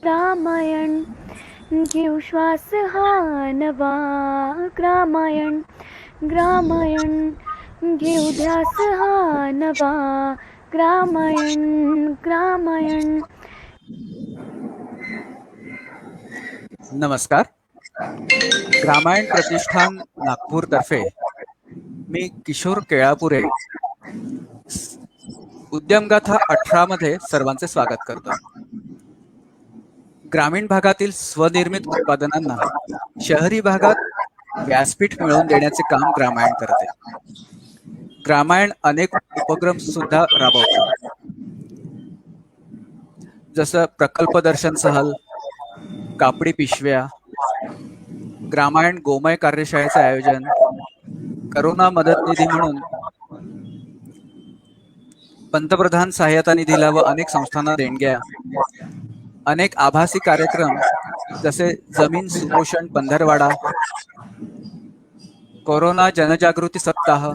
रामायण घेऊ श्वास हा नवा. ग्रामायण ग्रामायण घेऊ ध्यास हा नवा. ग्रामायण ग्रामायण. नमस्कार. ग्रामायण प्रतिष्ठान नागपूर तर्फे मी किशोर केळापुरे उद्यमगाथा 18 मध्ये सर्वांचे स्वागत करतो. ग्रामीण भागातील स्वनिर्मित उत्पादनांना शहरी भागात व्यासपीठ मिळवून देण्याचे काम ग्रामायण करते. ग्रामायण अनेक उपक्रम सुद्धा राबवते, जसं प्रकल्प दर्शन सहल, कापडी पिशव्या, ग्रामायण गोमय कार्यशाळेचे आयोजन, करोना मदत निधी म्हणून पंतप्रधान सहाय्यता निधीला व अनेक संस्थांना देणग्या, अनेक आभासी कार्यक्रम जसे जमीन सुपोषण पंधरवाडा, कोरोना जनजागृती सप्ताह,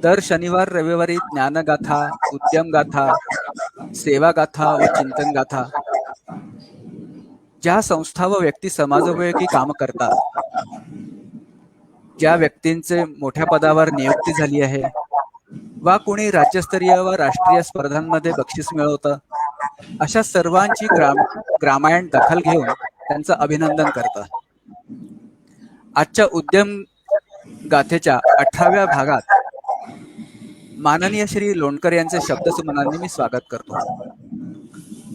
दर शनिवार रविवारी ज्ञानगाथा, उद्यमगाथा, सेवागाथा व चिंतनगाथा. ज्या संस्था व व्यक्ती समाजोपयोगी काम करतात, ज्या व्यक्तींचे मोठ्या पदावर नियुक्ती झाली आहे वा कोणी राज्यस्तरीय व राष्ट्रीय स्पर्धांमध्ये बक्षीस मिळवतं, अशा सर्वांची ग्रामायण दखल घेऊन त्यांचं अभिनंदन करतं. आजच्या उद्यम गाथेच्या 18व्या भागात माननीय श्री लोणकर यांचे शब्दसुमनांनी मी स्वागत करतो.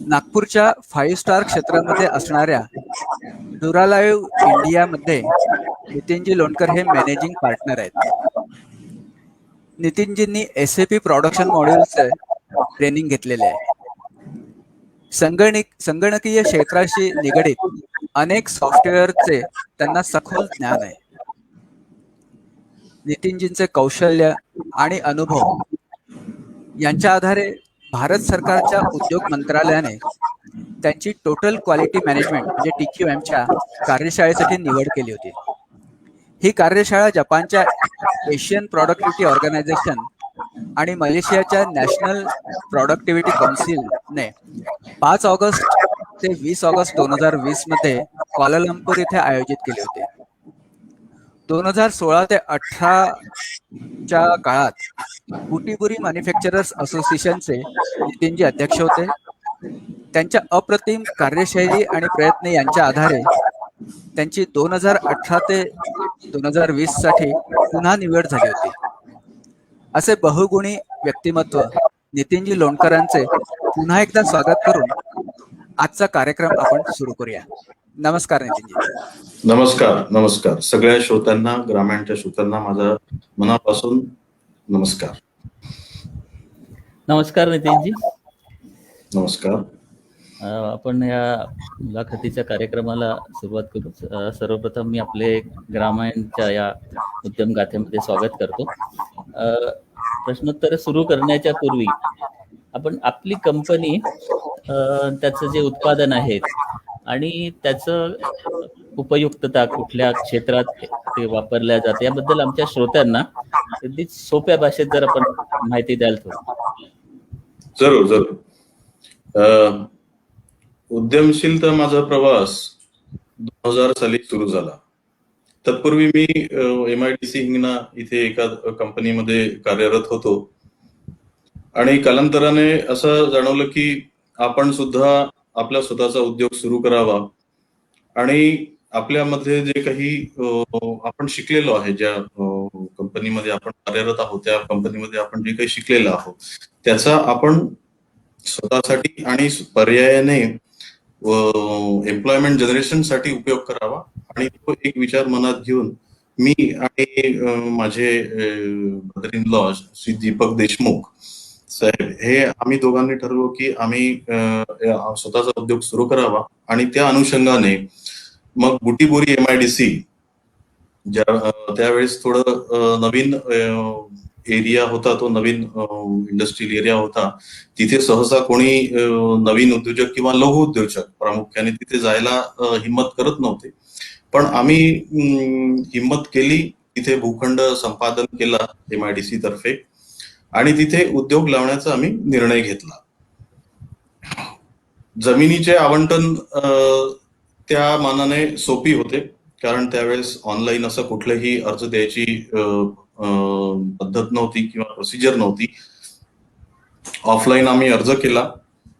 नागपूरच्या 5 स्टार क्षेत्रामध्ये असणाऱ्या डुरालाइव्ह इंडियामध्ये नितीनजी लोणकर हे मॅनेजिंग पार्टनर आहेत. नितीनजींनी SAP प्रोडक्शन मॉड्यूलचे ट्रेनिंग घेतलेले आहे. संगणकीय क्षेत्राशी निगडीत अनेक सॉफ्टवेअरचे त्यांना सखोल ज्ञान आहे. नितीनजींचे कौशल्य आणि अनुभव यांच्या आधारे भारत सरकारच्या उद्योग मंत्रालयाने त्यांची टोटल क्वालिटी मॅनेजमेंट म्हणजे TQMच्या कार्यशाळेसाठी निवड केली होती. ही कार्यशाळा जपानच्या एशियन प्रोडक्टिव्हिटी ऑर्गनायझेशन आणि मलेशियाच्या नॅशनल प्रोडक्टिव्हिटी काउन्सिलने 5 ऑगस्ट ते 20 ऑगस्ट 2020 मध्ये क्वालालंपूर येथे आयोजित केले होते. 2016 ते 18च्या काळात बुटीबुरी मॅन्युफॅक्चरर्स असोसिएशनचे नितीनजी अध्यक्ष होते. त्यांच्या अप्रतिम कार्यशैली आणि प्रयत्न यांच्या आधारे त्यांची 2018 ते 2020 साठी पुन्हा निवड झाली होती. असे बहुगुणी व्यक्तिमत्व नितीनजी लोणकरांचे पुन्हा एकदा स्वागत करून आजचा कार्यक्रम आपण सुरू करूया. नमस्कार नितीनजी. नमस्कार. नमस्कार सगळ्या श्रोत्यांना, ग्रामायणच्या श्रोत्यांना माझा मनापासून नमस्कार. नमस्कार नितीनजी. नमस्कार. आपण या मुलाखतीच्या कार्यक्रमाला सुरुवात करू. सर्वप्रथम मी आपले ग्रामायणच्या या उद्यम गाथेमध्ये स्वागत करतो. प्रश्नोत्तर सुरू करण्याच्या पूर्वी आपण आपली कंपनी, त्याचं जे उत्पादन आहे आणि त्याचं उपयुक्तता कुठल्या क्षेत्रात ते वापरल्या जाते याबद्दल आमच्या श्रोत्यांना अगदी सोप्या भाषेत जर आपण माहिती द्याल तर. जरूर जरूर. उद्यमशीलता माझा प्रवास 2000 साली सुरू झाला. तत्पूर्वी मी MIDC हिंगणा इथे एका कंपनीमध्ये कार्यरत होतो आणि कालांतराने असं जाणवलं की आपण सुद्धा आपला स्वतःचा उद्योग सुरू करावा आणि आपल्यामध्ये जे काही आपण शिकलेलो आहे, ज्या कंपनीमध्ये आपण कार्यरत आहोत त्या कंपनीमध्ये आपण जे काही शिकलेलं आहोत त्याचा आपण स्वतःसाठी आणि पर्यायाने एम्प्लॉयमेंट जनरेशन साठी उपयोग करावा. आणि तो एक विचार मनात घेऊन मी आणि माझे brother in law Shri Deepak Deshmukh साहेब हे आम्ही दोघांनी ठरवलं की आम्ही स्वतःचा उद्योग सुरू करावा. आणि त्या अनुषंगाने मग बुटीबोरी MIDC त्यावेळेस थोडं नवीन एरिया होता, तो नवीन इंडस्ट्रियल एरिया होता. तिथे सहसा कोणी नवीन उद्योजक किंवा लघु उद्योजक प्रामुख्याने तिथे जायला हिंमत करत नव्हते. पण आम्ही हिंमत केली, तिथे भूखंड संपादन केला MIDC तर्फे आणि तिथे उद्योग लावण्याचा आम्ही निर्णय घेतला. जमिनीचे आवंटन त्या मानाने सोपी होते, कारण त्यावेळेस ऑनलाईन असं कुठलंही अर्ज द्यायची पद्धत नव्हती किंवा प्रोसिजर नव्हती. ऑफलाईन आम्ही अर्ज केला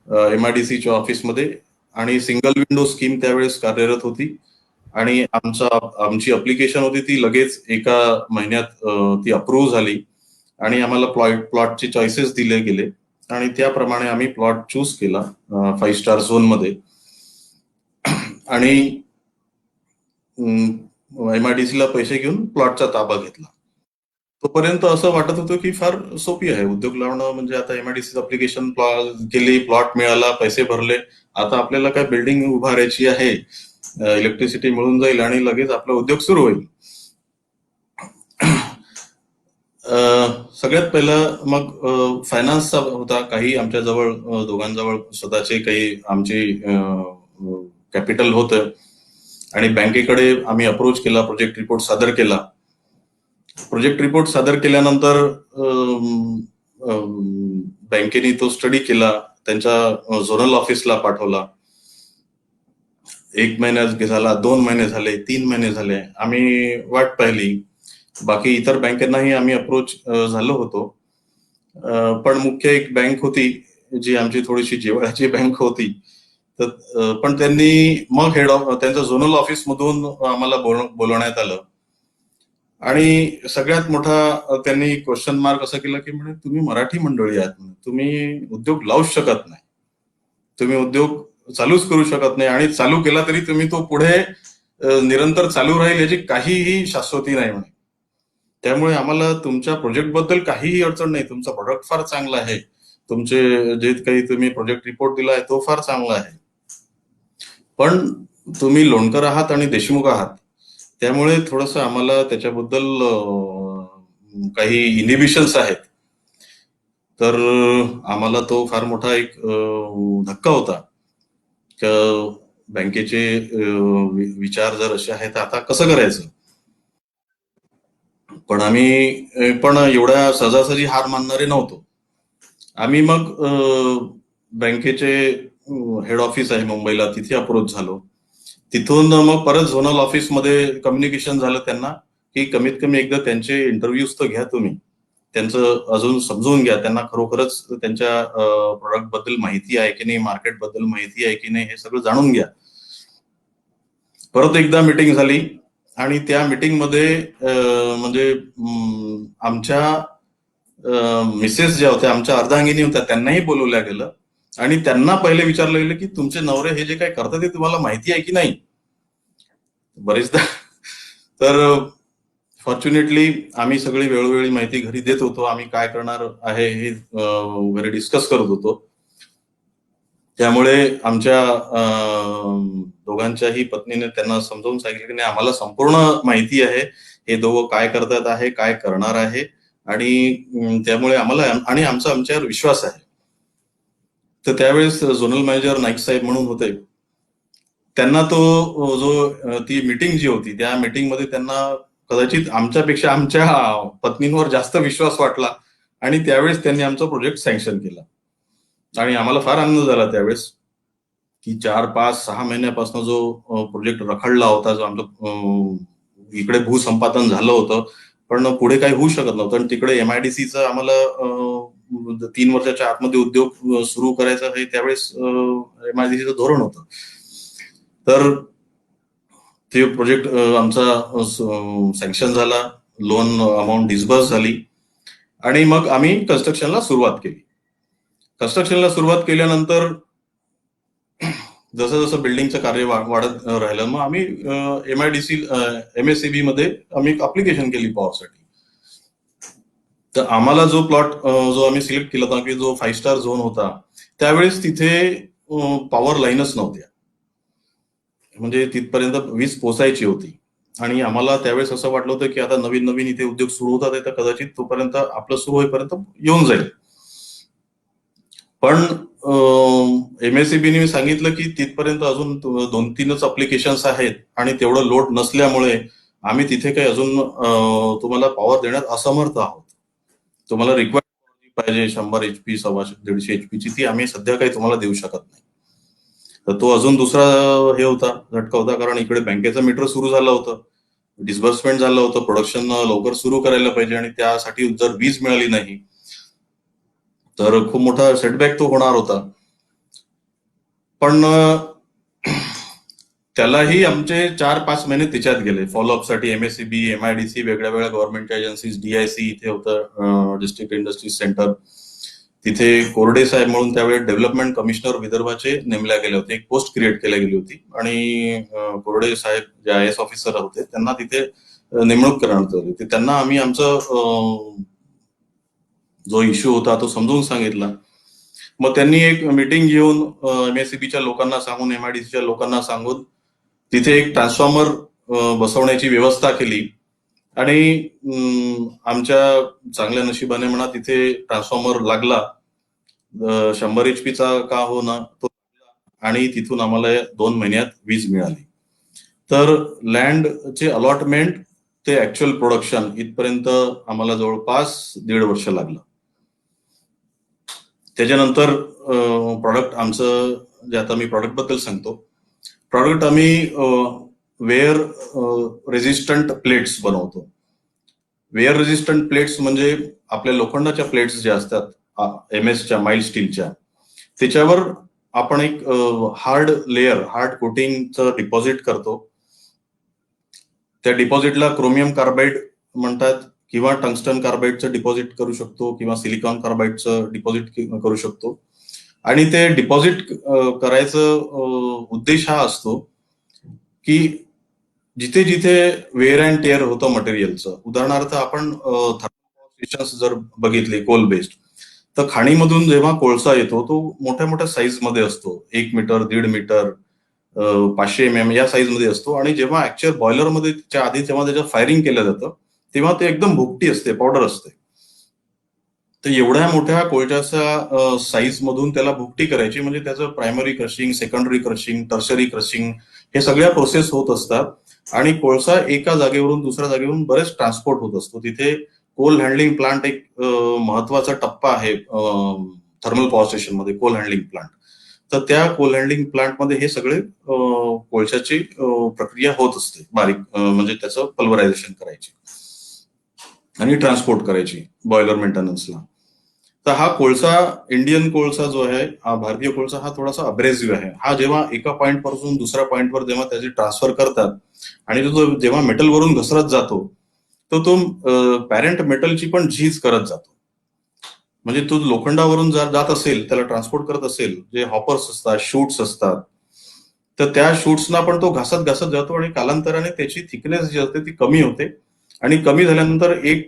MIDCच्या ऑफिसमध्ये, आणि सिंगल विंडो स्कीम त्यावेळेस कार्यरत होती, आणि आमची अप्लिकेशन होती ती लगेच एका महिन्यात ती अप्रूव्ह झाली, आणि आम्हाला प्लॉटचे चॉईसेस दिले गेले, आणि त्याप्रमाणे आम्ही प्लॉट चूज केला 5 स्टार झोन मध्ये. आणि MIDC ला पैसे घेऊन प्लॉटचा ताबा घेतला. तोपर्यंत असं वाटत होतं की फार सोपी आहे उद्योग लावणं, म्हणजे आता MIDC अप्लिकेशन केली, प्लॉट मिळाला, पैसे भरले, आता आपल्याला काय बिल्डिंग उभारायची आहे, इलेक्ट्रिसिटी मिळून जाईल आणि लगेच आपला उद्योग सुरू होईल. सगळ्यात पहिलं मग फायनान्सचा होता. काही आमच्या जवळ दोघांजवळ स्वतःचे काही आमचे कॅपिटल होतं, आणि बँकेकडे आम्ही अप्रोच केला, प्रोजेक्ट रिपोर्ट सादर केला. प्रोजेक्ट रिपोर्ट सादर केल्यानंतर बँकेने तो स्टडी केला, त्यांच्या झोनल ऑफिसला पाठवला. 1 महिना झाला, 2 महिने झाले, 3 महिने झाले, आम्ही वाट पाहिली. बाकी इतर बँकेनाही आम्ही अप्रोच झालो होतो, पण मुख्य एक बँक होती जी आमची थोडीशी जिव्हाळ्याची बँक होती, तर पण त्यांनी मग त्यांचं झोनल ऑफिस मधून आम्हाला बोलवण्यात आलं, आणि सगळ्यात मोठा त्यांनी क्वेश्चन मार्क असा केला की म्हणे तुम्ही मराठी मंडळी आहात, तुम्ही उद्योग लावूच शकत नाही, तुम्ही उद्योग चालूच करू शकत नाही, आणि चालू केला तरी तुम्ही तो पुढे निरंतर चालू राहील याची काहीही शाश्वती नाही म्हणे. त्यामुळे आम्हाला तुमच्या प्रोजेक्ट बद्दल काहीही अडचण नाही, तुमचा प्रोडक्ट फार चांगला आहे, तुमचे जे काही तुम्ही प्रोजेक्ट रिपोर्ट दिला आहे तो फार चांगला आहे, पण तुम्ही लोणकर आहात आणि देशमुख आहात, त्यामुळे थोडंसं आम्हाला त्याच्याबद्दल काही इनिबिशन्स आहेत. तर आम्हाला तो फार मोठा एक धक्का होता. बँकेचे विचार जर असे आहेत, आता कसं करायचं. पण आम्ही पण एवढ्या सहजासहजी हार मानणारे नव्हतो. आम्ही मग बँकेचे हेड ऑफिस आहे मुंबईला, तिथे अप्रोच झालो. तिथून मग परत झोनल ऑफिसमध्ये कम्युनिकेशन झालं त्यांना की कमीत कमी एकदा त्यांचे इंटरव्ह्यूज तर घ्या, तुम्ही त्यांचं अजून समजून घ्या, त्यांना खरोखरच त्यांच्या प्रोडक्ट बद्दल माहिती आहे की नाही, मार्केट बद्दल माहिती आहे की नाही, हे सगळं जाणून घ्या. परत एकदा मीटिंग झाली, आणि त्या मीटिंग मध्ये म्हणजे आमच्या मिसेस ज्या होत्या, आमच्या अर्धांगिनी होत्या, त्यांनाही बोलवल्या गेलं, आणि त्यांना पहिले विचारलं गेलं की तुमचे नवरे हे जे काय करतात ते तुम्हाला माहिती आहे की नाही. बरेचदा तर फॉर्च्युनेटली आम्ही सगळी वेळोवेळी माहिती घरी देत होतो, आम्ही काय करणार आहे हे घरी डिस्कस करत होतो. त्यामुळे आमच्या दोघांच्याही पत्नीने त्यांना समजावून सांगितलं की नाही, आम्हाला संपूर्ण माहिती आहे, हे दोघं काय करतात आहे, काय करणार आहे, आणि त्यामुळे आम्हाला आणि आमच्यावर विश्वास आहे. तर त्यावेळेस झोनल मॅनेजर नाईक साहेब म्हणून होते, त्यांना तो ती मीटिंग जी होती, त्या मीटिंग मध्ये त्यांना कदाचित आमच्यापेक्षा आमच्या पत्नींवर जास्त विश्वास वाटला, आणि त्यावेळेस त्यांनी आमचा प्रोजेक्ट सँक्शन केला. आणि आम्हाला फार आनंद झाला त्यावेळेस की 4, 5, 6 महिन्यापासून जो प्रोजेक्ट रखडला होता, जो आमचं इकडे भूसंपादन झालं होतं, पण पुढे काही होऊ शकत नव्हतं, आणि तिकडे MIDCचं आम्हाला 3 वर्षाच्या आतमध्ये उद्योग सुरू करायचा हे त्यावेळेस MIDCचं धोरण होतं. तर ते प्रोजेक्ट आमचा सँक्शन झाला, लोन अमाऊंट डिस्बर्स झाली, आणि मग आम्ही कन्स्ट्रक्शनला सुरुवात केली. कन्स्ट्रक्शनला सुरुवात केल्यानंतर जसं जसं बिल्डिंगचं कार्य वाढत राहिलं, मग आम्ही MSCB मध्ये आम्ही अप्लिकेशन केली पॉवरसाठी. तर आम्हाला जो प्लॉट जो आम्ही सिलेक्ट केला होता की जो 5 स्टार झोन होता, त्यावेळेस तिथे पॉवर लाईनच नव्हत्या, म्हणजे तिथपर्यंत वीज पोचायची होती, आणि आम्हाला त्यावेळेस असं वाटलं होतं की आता नवीन नवीन इथे उद्योग सुरू होतात, तर कदाचित तोपर्यंत आपलं सुरू होईपर्यंत येऊन जाईल. पण MSCBने सांगितलं की तिथपर्यंत अजून 2-3च अप्लिकेशन्स आहेत, आणि तेवढं लोड नसल्यामुळे आम्ही तिथे काही अजून तुम्हाला पॉवर देण्यात असमर्थ आहोत. तुम्हाला रिक्वायर्ड पाहिजे 100 HP, 150-150 HP ची, ती आम्ही सध्या काही तुम्हाला देऊ शकत नाही. तर तो अजून दुसरा हे होता, झटका होता, कारण इकडे बँकेचं मीटर सुरू झालं होतं, डिस्बर्समेंट झालं होतं, प्रोडक्शन लवकर सुरू करायला पाहिजे आणि त्यासाठी जर वीज मिळाली नाही तर खूप मोठा सेटबॅक तो होणार होता. पण त्यालाही आमचे 4-5 महिने त्याच्यात गेले फॉलोअपसाठी. MSEB, MIDC, वेगळ्या वेगळ्या गव्हर्नमेंट एजन्सीज, DIC इथे होतं, डिस्ट्रिक्ट इंडस्ट्रीज सेंटर, तिथे कोरडे साहेब म्हणून त्यावेळी डेव्हलपमेंट कमिशनर विदर्भाचे नेमल्या गेले होते, एक पोस्ट क्रिएट केल्या गेली होती आणि कोरडे साहेब जे IAS ऑफिसर होते त्यांना तिथे नेमणूक करण्यात आली होती. त्यांना आम्ही आमचं जो इश्यू होता तो समजून सांगितला. मग त्यांनी एक मीटिंग घेऊन MSEBच्या लोकांना सांगून, MIDCच्या लोकांना सांगून तिथे एक ट्रान्सफॉर्मर बसवण्याची व्यवस्था केली आणि आमच्या चांगल्या नशिबाने म्हणा तिथे ट्रान्सफॉर्मर लागला. 100 HP का हो ना तो, आणि तिथून आम्हाला 2 महिन्यात वीज मिळाली. तर लँडचे अलॉटमेंट ते ऍक्च्युअल प्रोडक्शन इथपर्यंत आम्हाला जवळपास 1.5 वर्ष लागलं. त्याच्यानंतर प्रॉडक्ट आमचं, जे आता मी प्रॉडक्ट बद्दल सांगतो, प्रॉडक्ट आम्ही वेअर रेजिस्टंट प्लेट्स बनवतो. वेअर रेजिस्टंट प्लेट्स म्हणजे आपल्या लोखंडाच्या प्लेट्स ज्या असतात MS माइल स्टीलच्या, त्याच्यावर आपण एक हार्ड लेअर, हार्ड कोटिंगचं डिपॉझिट करतो. त्या डिपॉझिटला क्रोमियम कार्बाईड म्हणतात किंवा टंगस्टन कार्बाईडचं डिपॉझिट करू शकतो किंवा सिलिकॉन कार्बाईडचं डिपॉझिट करू शकतो. आणि ते डिपॉझिट करायचं उद्देश हा असतो की जिथे जिथे वेअर अँड टेअर होतं मटेरियलचं, उदाहरणार्थ आपण थर्मल स्टेशन्स जर बघितले कोल बेस्ड, तर खाणीमधून जेव्हा कोळसा येतो तो मोठ्या मोठ्या साईज मध्ये असतो, 1 मीटर, 1.5 मीटर, 500 mm या साईज मध्ये असतो. आणि जेव्हा ऍक्च्युअल बॉयलरमध्ये त्याच्या आधी जेव्हा त्याचं फायरिंग केलं जातं तेव्हा ते एकदम भुकटी असते, पावडर असते. तर एवढ्या मोठ्या कोळशाच्या साईज मधून त्याला भुकटी करायची म्हणजे त्याचं primary crushing, secondary crushing, tertiary crushing हे सगळ्या प्रोसेस होत असतात. आणि कोळसा एका जागेवरून दुसऱ्या जागेवरून बरेच ट्रान्सपोर्ट होत असतो. तिथे कोल हँडलिंग प्लांट एक महत्वाचा टप्पा आहे थर्मल पॉवर स्टेशन मध्ये, कोल हँडलिंग प्लांट. तर त्या कोल हँडलिंग प्लांटमध्ये हे सगळे कोळशाची प्रक्रिया होत असते, बारीक म्हणजे त्याचं पल्वरायझेशन करायची आणि ट्रान्सपोर्ट करायची बॉयलर मेंटेनन्सला. तर हा कोळसा, इंडियन कोळसा जो आहे, हा भारतीय कोळसा, हा थोडासा अब्रेसिव्ह आहे. हा जेव्हा एका पॉइंट पासून दुसऱ्या पॉइंटवर जेव्हा त्याची ट्रान्सफर करतात आणि तो जेव्हा मेटलवरून घसरत जातो तर तो पॅरेंट मेटलची पण झीज करत जातो. म्हणजे तो लोखंडावरून जर जात असेल, त्याला ट्रान्सपोर्ट करत असेल, जे हॉपर्स असतात, शूट्स असतात, तर त्या शूट्सना पण तो घासत घासत जातो आणि कालांतराने त्याची थिकनेस जी असते ती कमी होते. आणि कमी झाल्यानंतर एक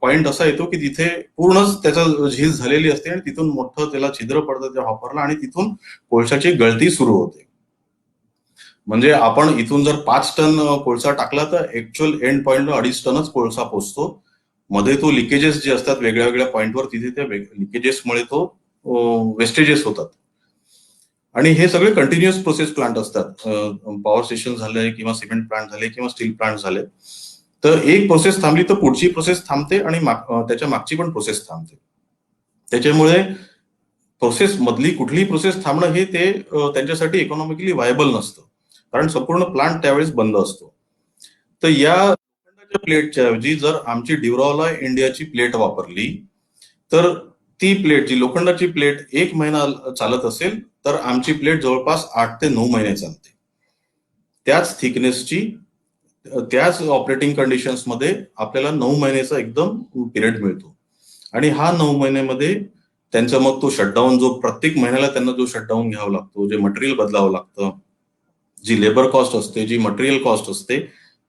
पॉइंट असा येतो की तिथे पूर्णच त्याचा झीज झालेली असते आणि तिथून मोठं त्याला छिद्र पडतं त्या हॉपरला आणि तिथून कोळशाची गळती सुरू होते. म्हणजे आपण इथून जर 5 टन कोळसा टाकला तर ऍक्च्युअल एंड पॉइंटला 2.5 टनच कोळसा पोहोचतो. मध्ये तो लिकेजेस जे असतात वेगळ्या वेगळ्या पॉइंटवर, तिथे त्या लिकेजेसमुळे तो वेस्टेजेस होतात. आणि हे सगळे कंटिन्युअस प्रोसेस प्लांट असतात. पॉवर स्टेशन झाले किंवा सिमेंट प्लांट झाले किंवा स्टील प्लांट झाले, तर एक प्रोसेस थांबली तर पुढची प्रोसेस थांबते आणि त्याच्या मागची पण प्रोसेस थांबते. त्याच्यामुळे प्रोसेस मधली कुठलीही प्रोसेस थांबणं हे ते त्यांच्यासाठी इकॉनॉमिकली व्हायबल नसतं, कारण संपूर्ण प्लांट त्यावेळेस बंद असतो. तर या लोखंडाच्या प्लेटच्या ऐवजी जर आमची ड्युराला इंडियाची प्लेट वापरली तर ती प्लेट, जी लोखंडाची प्लेट 1 महिना चालत असेल तर आमची प्लेट जवळपास 8 ते 9 महिने चालते. त्याच थिकनेसची, त्याच ऑपरेटिंग कंडिशन्स मध्ये आपल्याला 9 महिन्याचा एकदम पिरियड मिळतो. आणि हा 9 महिन्यामध्ये त्यांचा मग तो शटडाऊन, जो प्रत्येक महिन्याला त्यांना जो शटडाऊन घ्यावा लागतो, जे मटेरियल बदलावं लागतं, जी लेबर कॉस्ट असते, जी मटेरियल कॉस्ट असते,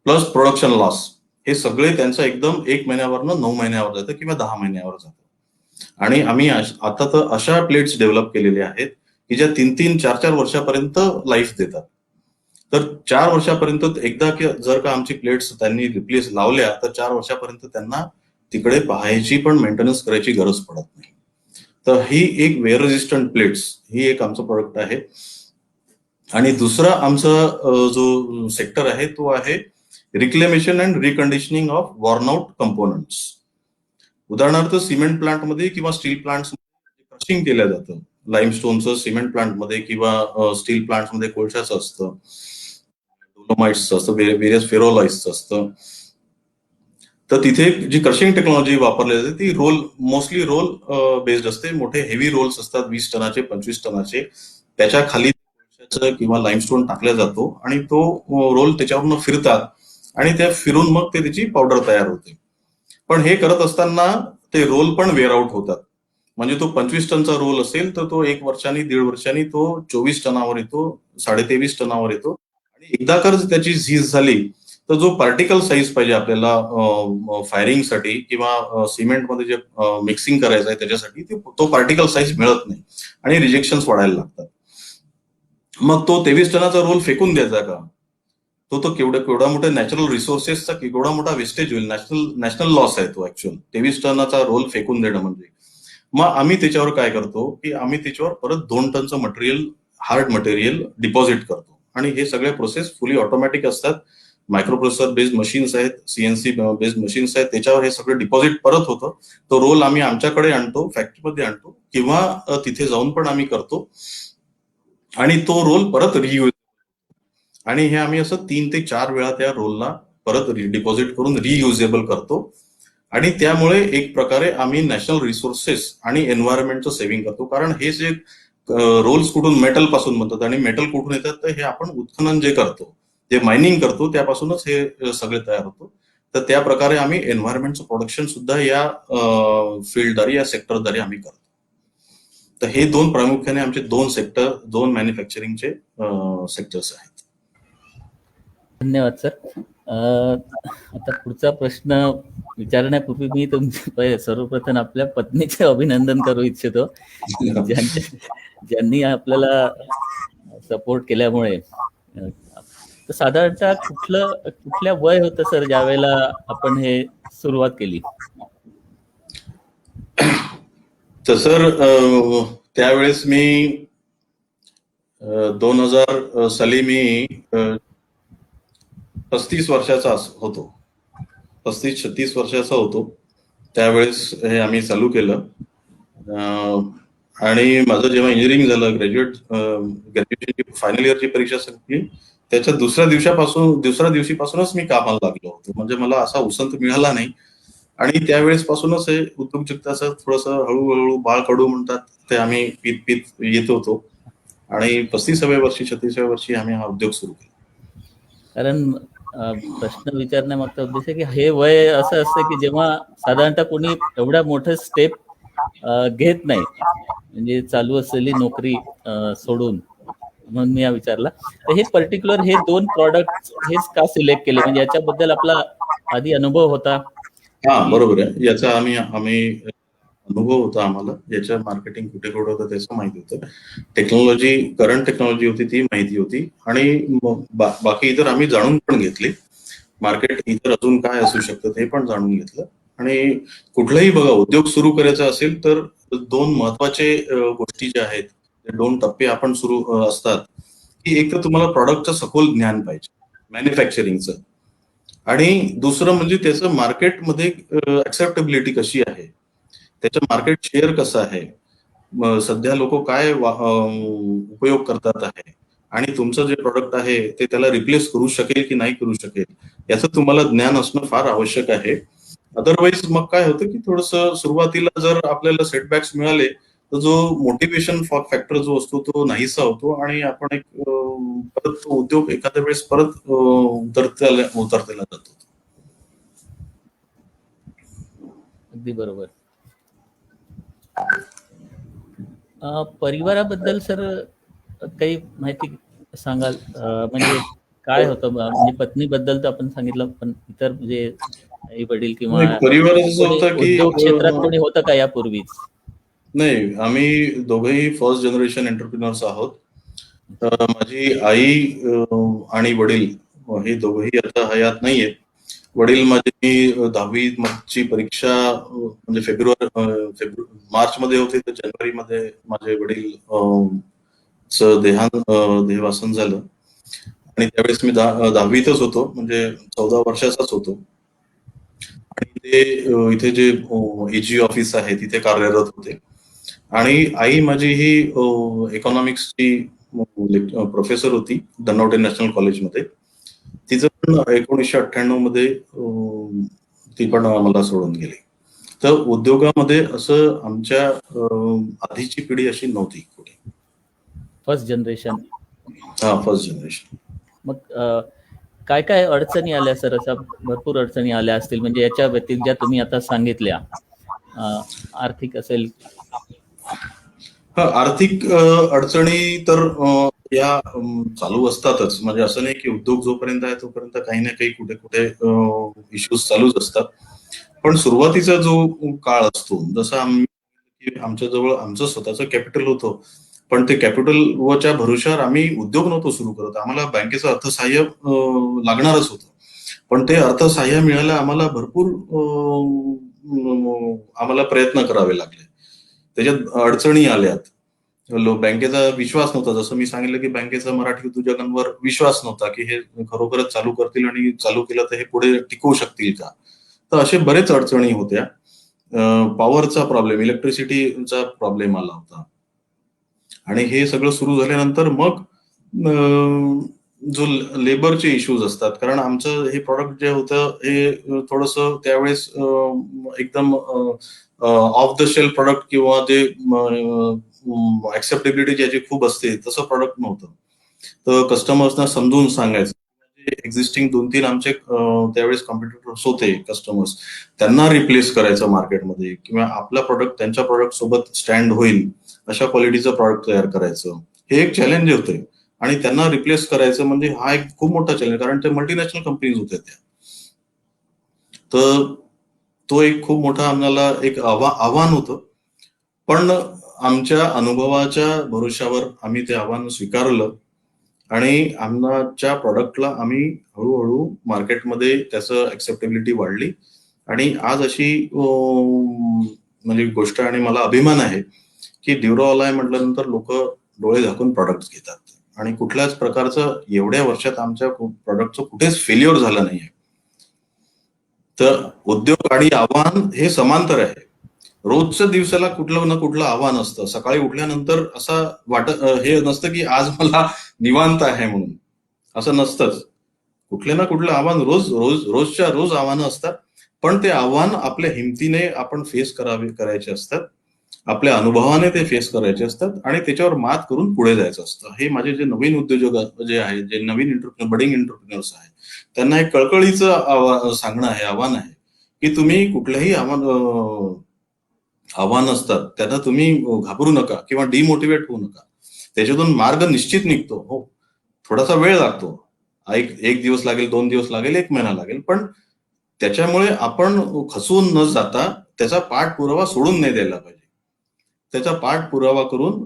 प्लस प्रोडक्शन लॉस, हे सगळे त्यांचं एकदम 1 महिन्यावरनं 9 महिन्यावर जातं किंवा 10 महिन्यावर जातं. आणि आम्ही आता तर अशा प्लेट्स डेव्हलप केलेल्या आहेत की ज्या 3-3, 4-4 वर्षापर्यंत लाईफ देतात. तर 4 वर्षापर्यंत एकदा जर का आमची प्लेट्स त्यांनी रिप्लेस लावल्या तर 4 वर्षापर्यंत त्यांना तिकडे पाहायची पण मेंटेनन्स करायची गरज पडत नाही. तर ही एक वेअर रेजिस्टंट प्लेट्स, ही एक आमचं प्रोडक्ट आहे. आणि दुसरा आमचा जो सेक्टर आहे तो आहे reclamation and reconditioning of worn out components. उदाहरणार्थ सिमेंट प्लांटमध्ये किंवा स्टील प्लांट्स क्रशिंग केलं जातं, लाईमस्टोनचं सिमेंट प्लांटमध्ये किंवा स्टील प्लांटमध्ये कोळशाचं असतं, डोलोमाइट्सचं असतं, वेरियस फेरोलाइट्सचं असतं. तर तिथे जी क्रशिंग टेक्नॉलॉजी वापरली जाते ती मोस्टली रोल बेस्ड असते. मोठे हेवी रोल्स असतात 20 टनाचे 25 टनाचे. त्याच्या खाली कोळशाचं किंवा लाईमस्टोन टाकला जातो आणि तो रोल त्याच्यावरून फिरतात आणि त्या फिरून मग त्याची पावडर तयार होते. पण हे करत असताना ते रोल पण वेअर आउट होतात. म्हणजे तो 25 टनचा रोल असेल तर तो 1 वर्षांनी 1.5 वर्षांनी तो 24 टनावर येतो, 23.5 टनावर येतो. आणि एकदा का त्याची झीज झाली तर जो पार्टिकल साईज पाहिजे आपल्याला फायरिंगसाठी किंवा सिमेंटमध्ये जे मिक्सिंग करायचं आहे त्याच्यासाठी तो पार्टिकल साईज मिळत नाही आणि रिजेक्शन्स वाढायला लागतात. मग तो 23 टनाचा रोल फेकून द्यायचा का? तो केवढा मोठा नॅचरल रिसोर्सेसचा केवढा मोठा वेस्टेज होईल. नॅशनल लॉस आहे तो ऍक्च्युअल 23 टनाचा रोल फेकून देणं म्हणजे. मग आम्ही त्याच्यावर काय करतो की आम्ही त्याच्यावर परत 2 टनचं मटेरियल, हार्ड मटेरियल डिपॉझिट करतो आणि हे सगळे प्रोसेस फुली ऑटोमॅटिक असतात. मायक्रोप्रोसेसर बेस्ड मशीन्स आहेत, सीएनसी बेस्ड मशीन्स आहेत, त्याच्यावर हे सगळं डिपॉझिट परत होतं. तो रोल आम्ही आमच्याकडे आणतो, फॅक्टरीमध्ये आणतो किंवा तिथे जाऊन पण आम्ही करतो आणि तो रोल परत रियूज. आणि हे आम्ही असं 3 ते 4 वेळा त्या रोलला परत डिपॉझिट करून रियुजेबल करतो आणि त्यामुळे एक प्रकारे आम्ही नॅशनल रिसोर्सेस आणि एन्व्हायरमेंटचं सेव्हिंग करतो. कारण हे जे रोल्स कुठून मेटल पासून बनतात आणि मेटल कुठून येतात तर हे आपण उत्खनन जे करतो, जे मायनिंग करतो त्यापासूनच हे सगळे तयार होतो. तर त्या प्रकारे आम्ही एन्व्हायरमेंटचं प्रोडक्शन सुद्धा या फील्डद्वारे, या सेक्टरद्वारे आम्ही करतो. तर हे 2 प्रामुख्याने आमचे 2 मॅन्युफॅक्चरिंगचे सेक्टर्स आहेत. धन्यवाद सर. आता पुढचा प्रश्न विचारण्यापूर्वी मी सर्वप्रथम आपल्या पत्नीचे अभिनंदन करू इच्छितो, ज्यांनी आपल्याला सपोर्ट केल्यामुळे. तर साधारणतः कुठल्या वय होतं सर ज्यावेळेला आपण हे सुरुवात केली? तर सर त्यावेळेस मी 2000 साली मी 35 वर्षाचा होतो, 35-36 वर्षाचा होतो त्यावेळेस हे आम्ही चालू केलं. आणि माझं जेव्हा इंजिनिअरिंग झालं, ग्रॅज्युएशनची फायनल इयरची परीक्षा संपली, त्याच्या दुसऱ्या दिवशीपासूनच मी कामाला लागलो होतो. म्हणजे मला असा उसंत मिळाला नाही आणि त्यावेळेस पासूनच हे उद्योजकताचं थोडंसं हळूहळू बाळ कडू म्हणतात ते आम्ही पीत येत होतो आणि 35व्या वर्षी 36व्या वर्षी आम्ही हा उद्योग सुरू केला. कारण प्रश्न विचारण्यामागचा उद्देश आहे की हे वय असं असतं की जेव्हा साधारणतः कोणी एवढ्या मोठं स्टेप घेत नाही, म्हणजे चालू असलेली नोकरी सोडून. म्हणून मी विचारला. तर हे पर्टिक्युलर हे 2 प्रॉडक्ट हेच का सिलेक्ट केले, म्हणजे याच्याबद्दल आपला आधी अनुभव होता? हा बरोबर आहे. याचा आम्ही अनुभव होता आम्हाला. याच्या मार्केटिंग कुठे होतं त्याचं माहिती होतं. करंट टेक्नॉलॉजी होती ती माहिती होती आणि बाकी इतर आम्ही जाणून पण घेतले. मार्केट इतर अजून काय असू शकतं ते पण जाणून घेतलं. आणि कुठलाही बघा उद्योग सुरू करायचा असेल तर 2 महत्वाचे गोष्टी ज्या आहेत, 2 टप्पे आपण सुरू असतात की एक तर तुम्हाला प्रॉडक्टचं सखोल ज्ञान पाहिजे मॅन्युफॅक्चरिंगचं, आणि दुसरं म्हणजे त्याचं मार्केटमध्ये ऍक्सेप्टेबिलिटी कशी आहे, त्याचं मार्केट शेअर कसं आहे, सध्या लोक काय उपयोग करतात आहे आणि तुमचं जे प्रोडक्ट आहे ते त्याला रिप्लेस करू शकेल की नाही करू शकेल याचं तुम्हाला ज्ञान असणं फार आवश्यक आहे. अदरवाईज मग काय होतं की थोडंसं सुरुवातीला जर आपल्याला सेटबॅक्स मिळाले तर जो मोटिवेशन फॅक्टर जो असतो तो नाहीसा होतो आणि आपण एक परत तो उद्योग एखाद्या वेळेस परत उतरतेला जातो. अगदी बरोबर. परिवाराबद्दल सर काही माहिती सांगाल? म्हणजे काय होतं, म्हणजे पत्नीबद्दल तर आपण सांगितलं, पण इतर जे आई वडील किंवा परिवाराचं होतं की उद्योग क्षेत्रात कोणी होतं का यापूर्वीच? नाही, आम्ही दोघेही फर्स्ट जनरेशन एंटरप्रिनर्स आहोत. माझी आई आणि वडील हे दोघेही आता हयात नाहीयेत. वडील माझी 10वी ची परीक्षा म्हणजे मार्च मध्ये होते तर जानेवारीमध्ये माझे वडील देहावासन झालं आणि त्यावेळेस मी 10वीतच होतो, म्हणजे 14 वर्षाचाच होतो. आणि ते इथे जे एजी ऑफिस आहे तिथे कार्यरत होते आणि आई माझी ही इकॉनॉमिक्सची प्रोफेसर होती दनवटे नॅशनल कॉलेजमध्ये. तिचं पण 1998 मध्ये ती पण मला सोडून गेली. तर उद्योगामध्ये असं आमच्या आधीची पिढी अशी नव्हती कुठे. First generation. हा, फर्स्ट जनरेशन. मग काय काय अडचणी आल्या सर? अशा भरपूर अडचणी आल्या असतील, म्हणजे याच्या व्यतिरिक्त ज्या तुम्ही आता सांगितल्या, आर्थिक असेल. हा, आर्थिक अडचणी तर या चालू असतातच. म्हणजे असं नाही की उद्योग जोपर्यंत आहे तोपर्यंत काही ना काही कुठे कुठे इश्यूज चालूच असतात. पण सुरुवातीचा जो काळ असतो, जसं आमच्या जवळ आमचं स्वतःचं कॅपिटल होतं, पण ते कॅपिटलच्या भरोश्यावर आम्ही उद्योग नव्हतो सुरू करत. आम्हाला बँकेचं अर्थसहाय्य लागणारच होतं. पण ते अर्थसहाय्य मिळायला आम्हाला भरपूर आम्हाला प्रयत्न करावे लागले. त्याच्यात अडचणी आल्यात. बँकेचा विश्वास नव्हता. जसं मी सांगितलं की बँकेचा मराठी उद्योजकांवर विश्वास नव्हता की हे खरोखरच चालू करतील आणि चालू केलं तर हे पुढे टिकवू शकतील का. तर असे बरेच अडचणी होत्या. पॉवरचा प्रॉब्लेम, इलेक्ट्रिसिटीचा प्रॉब्लेम आला होता. आणि हे सगळं सुरू झाल्यानंतर मग जो लेबरचे इश्यूज असतात, कारण आमचं हे प्रॉडक्ट जे होतं हे थोडंसं त्यावेळेस एकदम ऑफ द शेल्फ प्रॉडक्ट किंवा जे ऍक्सेप्टेबिलिटी ज्याची खूप असते तसं प्रॉडक्ट नव्हतं. तर कस्टमर्सना समजून सांगायचं. एक्झिस्टिंग 2-3 आमचे त्यावेळेस कॉम्पिटिटर्स होते कस्टमर्स, त्यांना रिप्लेस करायचं मार्केटमध्ये किंवा आपला प्रॉडक्ट त्यांच्या प्रॉडक्ट सोबत स्टँड होईल अशा क्वालिटीचं प्रॉडक्ट तयार करायचं. हे एक चॅलेंज होते. आणि त्यांना रिप्लेस करायचं म्हणजे हा एक खूप मोठा चॅलेंज, कारण ते मल्टीनॅशनल कंपनीज होत्या त्या. तर तो एक खूप मोठा आम्हाला एक आव्हान होतं. पण आमच्या अनुभवाच्या भरोश्यावर आम्ही ते आव्हान स्वीकारलं आणि आमच्या प्रॉडक्टला आम्ही हळूहळू मार्केटमध्ये त्याचं ऍक्सेप्टेबिलिटी वाढली. आणि आज अशी म्हणजे गोष्ट आणि मला अभिमान आहे की ड्युराऑलाय म्हटल्यानंतर लोक डोळे झाकून प्रॉडक्ट घेतात आणि कुठल्याच प्रकारचं एवढ्या वर्षात आमच्या प्रॉडक्टचं कुठेच फेल्युअर झालं नाहीये. तर उद्योग आणि आव्हान हे समांतर आहे. रोजच्या दिवसाला कुठलं ना कुठलं आव्हान असतं. सकाळी उठल्यानंतर असं हे नसतं की आज मला निवांत आहे म्हणून, असं नसतंच. कुठले ना कुठलं आव्हान रोजच्या रोज आव्हानं असतात. पण ते आव्हान आपल्या हिमतीने आपण फेस करायचे असतात. आपल्या अनुभवाने ते फेस करायचे असतात आणि त्याच्यावर मात करून पुढे जायचं असतं. हे माझे जे नवीन उद्योजक जे आहेत, जे नवीन बडिंग एंटरप्रिनर्स आहेत, त्यांना एक कळकळीचं सांगणं आहे, आव्हान आहे की तुम्ही कुठल्याही आव्हान असतात त्यांना तुम्ही घाबरू नका किंवा डिमोटिवेट होऊ नका. त्याच्यातून मार्ग निश्चित निघतो. हो, थोडासा वेळ लागतो. एक दिवस लागेल, 2 दिवस लागेल, 1 महिना लागेल, पण त्याच्यामुळे आपण खचून न जाता त्याचा पाठपुरावा सोडून नाही द्यायला पाहिजे. त्याचा पाठपुरावा करून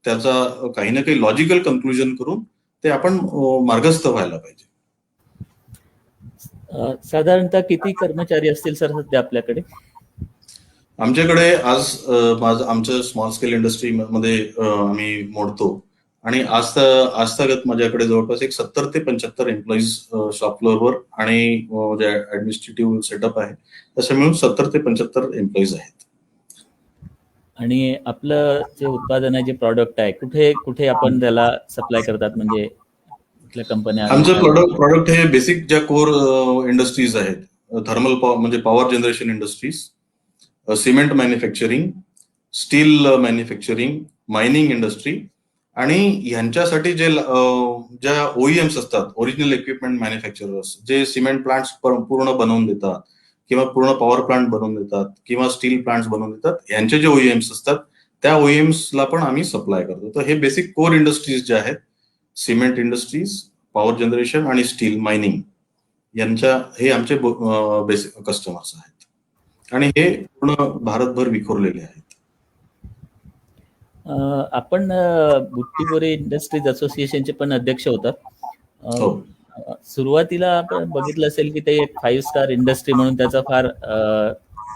त्याचा काही ना काही लॉजिकल कन्क्लुजन करून ते आपण मार्गस्थ व्हायला पाहिजे. साधारणतः किती कर्मचारी असतील सर सध्या आपल्याकडे? आमच्याकडे आज आमचं स्मॉल स्केल इंडस्ट्रीमध्ये आम्ही मोडतो आणि आजतागत माझ्याकडे जवळपास एक 70 ते 75 एम्प्लॉईज शॉप फ्लोअरवर आणि जे ऍडमिनिस्ट्रेटिव्ह सेटअप आहे तसे मिळून 70 ते 75 एम्प्लॉईज आहेत. आणि आपलं जे उत्पादन आहे, जे प्रॉडक्ट आहे, कुठे कुठे आपण त्याला सप्लाय करतात, म्हणजे कुठल्या कंपन्या? आमचं प्रॉडक्ट हे बेसिक ज्या कोर इंडस्ट्रीज आहेत, थर्मल म्हणजे power generation industries, cement manufacturing, steel manufacturing, mining industry आणि ह्यांच्यासाठी ज्या ओईएम्स असतात, ओरिजिनल इक्विपमेंट मॅन्युफॅक्चरर्स, जे सिमेंट प्लांट्स पूर्ण बनवून देतात किंवा पूर्ण पॉवर प्लांट बनवून देतात किंवा स्टील प्लांट्स बनवून देतात, यांचे जे ओईएम्स असतात त्या ओईएम्सला पण आम्ही सप्लाय करतो. तर हे बेसिक कोर इंडस्ट्रीज जे आहेत, सिमेंट इंडस्ट्रीज, पॉवर जनरेशन आणि स्टील मायनिंग, हे आमचे बेसिक कस्टमर्स आहेत आणि हे पूर्ण भारतभर विखुरलेले आहेत. आपण बुट्टीबोरी इंडस्ट्रीज असोसिएशनचे पण अध्यक्ष होतात. हो. सुरुवातीला आपण बघितलं असेल की ते एक 5 स्टार इंडस्ट्री म्हणून त्याचा फार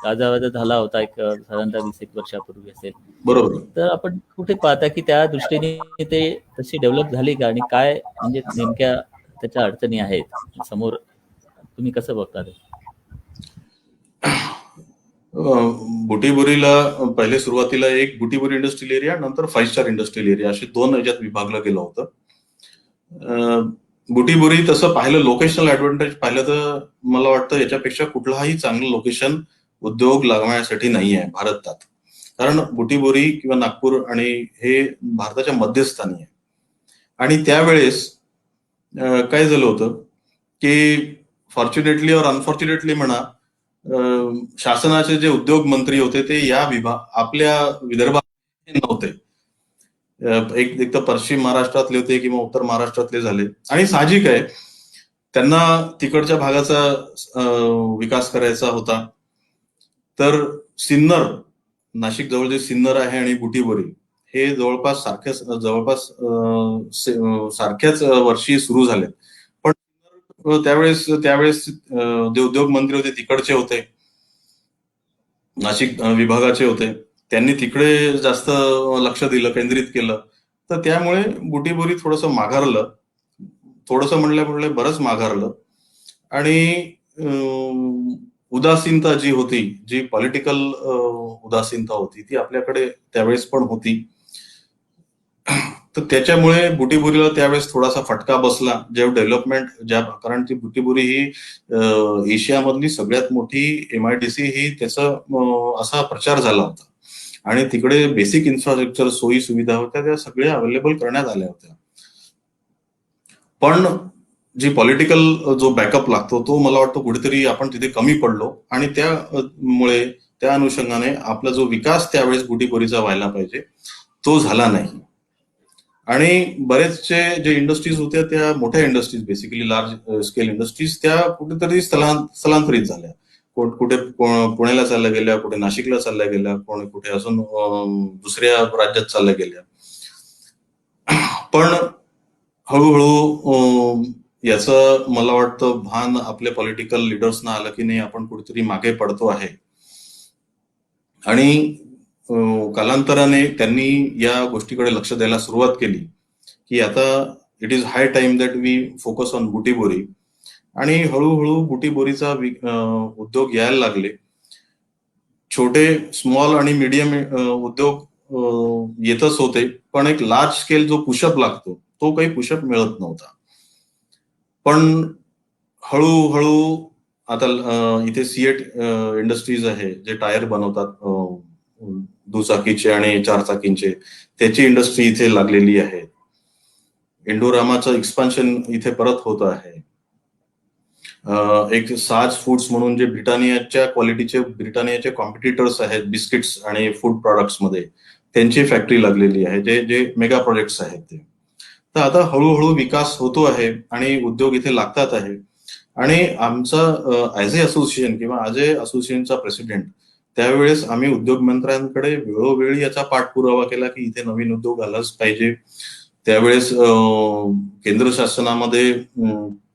गाजावाजा झाला होता, एक साधारणतः 20-1 वर्षापूर्वी असेल. बरोबर. तर आपण कुठे पाहता की त्या दृष्टीने ते तशी डेव्हलप झाली का, आणि काय म्हणजे नेमक्या त्याच्या अडचणी आहेत समोर, तुम्ही कसं बघता ते? बुटीबोरीला पहिले सुरुवातीला एक बुटीबोरी इंडस्ट्रियल एरिया, नंतर 5 स्टार इंडस्ट्रियल एरिया असे 2 याच्यात विभागलं गेलं होतं. बुटीबोरी तसं पाहिलं, लोकेशनल ऍडव्हान्टेज पाहिलं तर मला वाटतं याच्यापेक्षा कुठलाही चांगलं लोकेशन उद्योग लागण्यासाठी नाही आहे भारतात. कारण बुटीबोरी किंवा नागपूर आणि हे भारताच्या मध्यस्थानी आहे. आणि त्यावेळेस काय झालं होतं की फॉर्च्युनेटली और अनफॉर्च्युनेटली म्हणा, शासनाचे जे उद्योग मंत्री होते ते या आपल्या विदर्भात नव्हते. एक तर पश्चिम महाराष्ट्रातले होते किंवा उत्तर महाराष्ट्रातले झाले. आणि साहजिक आहे, त्यांना तिकडच्या भागाचा विकास करायचा होता. तर सिन्नर, नाशिक जवळ जे सिन्नर आहे आणि बुटीबोरी हे जवळपास सारख्याच वर्षी सुरू झाले. पण त्यावेळेस जे उद्योग मंत्री होते तिकडचे होते, नाशिक विभागाचे होते, त्यांनी तिकडे जास्त लक्ष दिलं, केंद्रित केलं. तर त्यामुळे बुटीबोरी थोडंसं माघारलं, थोडंसं म्हणल्या बरंच माघारलं. आणि उदासीनता जी होती, जी पॉलिटिकल उदासीनता होती, ती आपल्याकडे त्यावेळेस पण होती. तर त्याच्यामुळे बुटीबोरीला त्यावेळेस थोडासा फटका बसला. जेव्हा डेव्हलपमेंट कारण ती बुटीबोरी ही एशियामधली सगळ्यात मोठी MIDC ही त्याचा असा प्रचार झाला होता. आणि तिकडे बेसिक इन्फ्रास्ट्रक्चर, सोयी सुविधा होत्या, त्या सगळ्या अवेलेबल करण्यात आल्या होत्या. पण जी पॉलिटिकल जो बॅकअप लागतो तो मला वाटतं कुठेतरी आपण तिथे कमी पडलो. आणि त्यामुळे त्या अनुषंगाने आपला जो विकास त्यावेळेस बुटीबोरीचा व्हायला पाहिजे तो झाला नाही. आणि बरेचसे जे इंडस्ट्रीज होत्या त्या मोठ्या industries, basically large scale industries, त्या कुठेतरी स्थलांतरित झाल्या. कुठे पुण्याला चालल्या गेल्या, कुठे नाशिकला चालल्या गेल्या, कुठे अजून दुसऱ्या राज्यात चालल्या गेल्या. पण हळूहळू याचं मला वाटतं भान आपल्या पॉलिटिकल लिडर्सना आलं की नाही, आपण कुठेतरी मागे पडतो आहे. आणि कालांतराने त्यांनी या गोष्टीकडे लक्ष द्यायला सुरुवात केली की आता it is high time that we focus on Butibori. आणि हळूहळू बुटीबोरीचा उद्योग यायला लागले. छोटे स्मॉल आणि मीडियम उद्योग येतच होते, पण एक लार्ज स्केल जो पुशअप लागतो तो काही पुशअप मिळत नव्हता. पण हळूहळू आता इथे सिएट इंडस्ट्रीज आहे, जे टायर बनवतात दुचाकीचे आणि 4 चाकींचे, त्याची इंडस्ट्री इथे लागलेली आहे. इंडोरामाचं एक्सपान्शन इथे परत होत आहे. एक साज फूड्स म्हणून जे ब्रिटानियाचे कॉम्पिटिटर्स आहेत बिस्किट्स आणि फूड प्रोडक्ट्स मध्ये, त्यांची फॅक्टरी लागलेली आहे, जे मेगा प्रोजेक्ट्स आहेत ते. तर आता हळूहळू विकास होतो आहे आणि उद्योग इथे लागतात आहे. आणि आमचा ऍज ए असोसिएशन किंवा ऍज ए असोसिएशनचा प्रेसिडेंट, त्यावेळेस आम्ही उद्योग मंत्र्यांकडे वेळोवेळी याचा पाठपुरावा केला की इथे नवीन उद्योग आलाच पाहिजे. त्यावेळेस केंद्र शासनामध्ये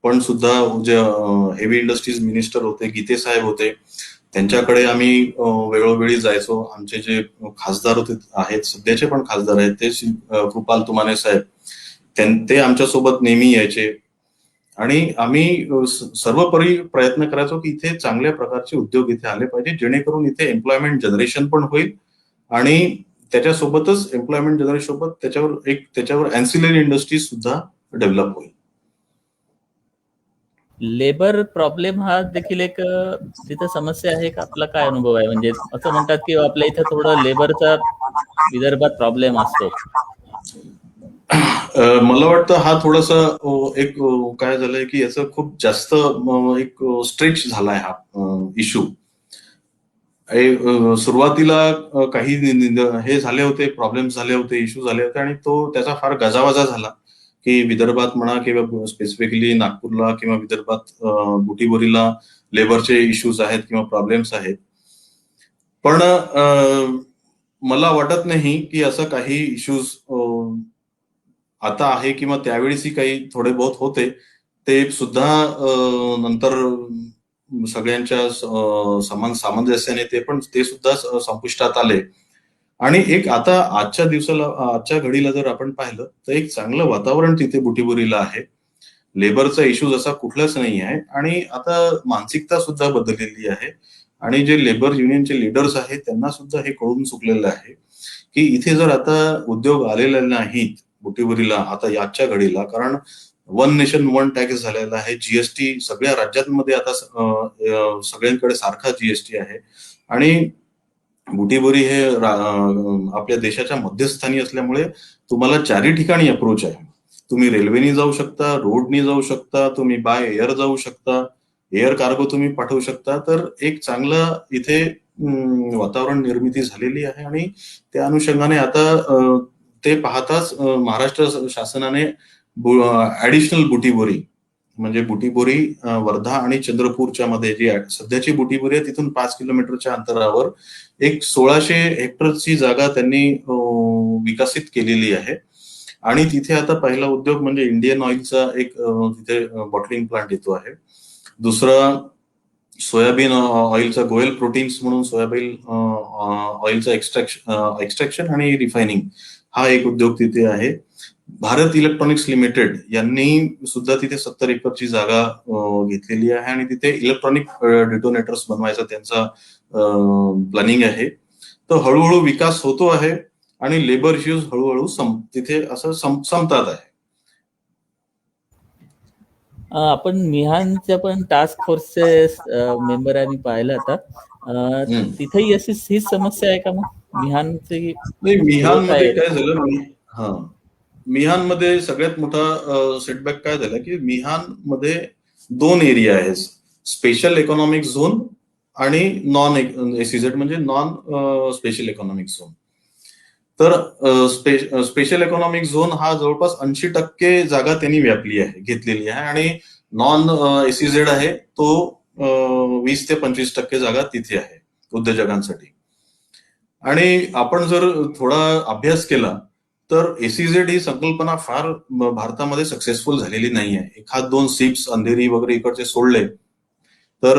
पण सुद्धा जे हेवी इंडस्ट्रीज मिनिस्टर होते, गीते साहेब होते, त्यांच्याकडे आम्ही वेळोवेळी जायचो. आमचे जे खासदार होते आहेत, सध्याचे पण खासदार आहेत ते कृपाल तुमाने साहेब, ते आमच्यासोबत नेहमी यायचे. आणि आम्ही सर्वपरी प्रयत्न करायचो की इथे चांगल्या प्रकारचे उद्योग इथे आले पाहिजे, जेणेकरून इथे एम्प्लॉयमेंट जनरेशन पण होईल आणि त्याच्यासोबतच एम्प्लॉयमेंट जनरेशन सोबत त्याच्यावर अँसिलरी इंडस्ट्रीज सुद्धा डेव्हलप होईल. लेबर प्रॉब्लेम हा देखील एक तिथं समस्या आहे का? आपला काय अनुभव आहे? म्हणजे असं म्हणतात की आपल्या इथं थोडं लेबरचा विदर्भात प्रॉब्लेम असतो. मला वाटतं हा थोडासा एक काय झालंय की याचं खूप जास्त एक स्ट्रेच झालाय हा इश्यू. सुरुवातीला काही हे झाले होते, प्रॉब्लेम्स झाले होते, इश्यू झाले होते आणि त्याचा फार गाजावाजा झाला की विदर्भात म्हणा किंवा स्पेसिफिकली नागपूरला किंवा विदर्भात बुटीबोरीला लेबरचे इश्यूज आहेत किंवा प्रॉब्लेम्स आहेत. पण मला वाटत नाही की असं काही इश्यूज आता आहे किंवा त्यावेळेसही काही थोडे बहुत होते, ते सुद्धा नंतर सगळ्यांच्या समान सामंजस्याने ते सुद्धा संपुष्टात आले. आणि एक आता आजच्या घडीला जर आपण पाहिलं तर एक चांगलं वातावरण तिथे बुटीबोरीला आहे. लेबरचा इश्यू जसा कुठलाच नाही आहे आणि आता मानसिकता सुद्धा बदललेली आहे. आणि जे लेबर युनियनचे लीडर्स आहेत त्यांना सुद्धा हे कळून चुकलेलं आहे की इथे जर आता उद्योग आलेले नाहीत बुटीबोरीला आता याच्या घडीला, कारण वन नेशन वन टॅक्स झालेला आहे, जीएसटी सगळ्या राज्यांमध्ये आता सगळ्यांकडे सारखा जीएसटी आहे आणि बुटीबोरी हे आपल्या देशाच्या मध्यस्थानी असल्यामुळे तुम्हाला चारही ठिकाणी अप्रोच आहे. तुम्ही रेल्वेनी जाऊ शकता, रोडनी जाऊ शकता, तुम्ही बाय एअर जाऊ शकता, एअर कार्गो तुम्ही पाठवू शकता. तर एक चांगलं इथे वातावरण निर्मिती झालेली आहे आणि त्या अनुषंगाने आता ते पाहताच महाराष्ट्र शासनाने ऍडिशनल बुटीबोरी म्हणजे बुटीबोरी वर्धा आणि चंद्रपूरच्या मध्ये जी सध्याची बुटीबोरी आहे तिथून 5 किलोमीटरच्या अंतरावर एक 1600 हेक्टरची जागा त्यांनी विकसित केलेली आहे आणि तिथे आता पहिला उद्योग म्हणजे इंडियन ऑइलचा एक तिथे बॉटलिंग प्लांट येतो आहे. दुसरा सोयाबीन ऑइलचा गोयल प्रोटीन्स म्हणून सोयाबीन ऑइलचा एक्स्ट्रॅक्शन आणि रिफायनिंग हा एक उद्योग तिथे आहे. भारत इलेक्ट्रॉनिक्स लिमिटेड यांनी सुद्धा तिथे 70 एकरची जागा घेतलेली आहे आणि तिथे इलेक्ट्रॉनिक डिटोनेटर्स बनवायचा त्यांचा प्लॅनिंग आहे. तर हळूहळू विकास होतो आहे आणि लेबर इश्यूज हळूहळू तिथे असं संपतात आहे. आपण मिहानच्या पण टास्क फोर्सचे मेंबर आम्ही पाहिलं आता, तिथेही अशी हीच समस्या आहे का मग मिहानची? मिहानमध्ये काय झालं, मिहानमध्ये सगळ्यात मोठा सेटबॅक काय झाला की मिहानमध्ये 2 एरिया आहेत, स्पेशल इकॉनॉमिक झोन आणि नॉन एसीझेड म्हणजे नॉन स्पेशल इकॉनॉमिक झोन. तर स्पेशल इकॉनॉमिक झोन हा जवळपास 80% जागा त्यांनी घेतलेली आहे आणि नॉन एसीझेड आहे तो 20 ते 25% जागा तिथे आहे उद्योजकांसाठी. आणि आपण जर थोडा अभ्यास केला तर एसीझेड ही संकल्पना फार भारतामध्ये सक्सेसफुल झालेली नाही आहे. 1-2 सिप्स अंधेरी वगैरे इकडचे सोडले तर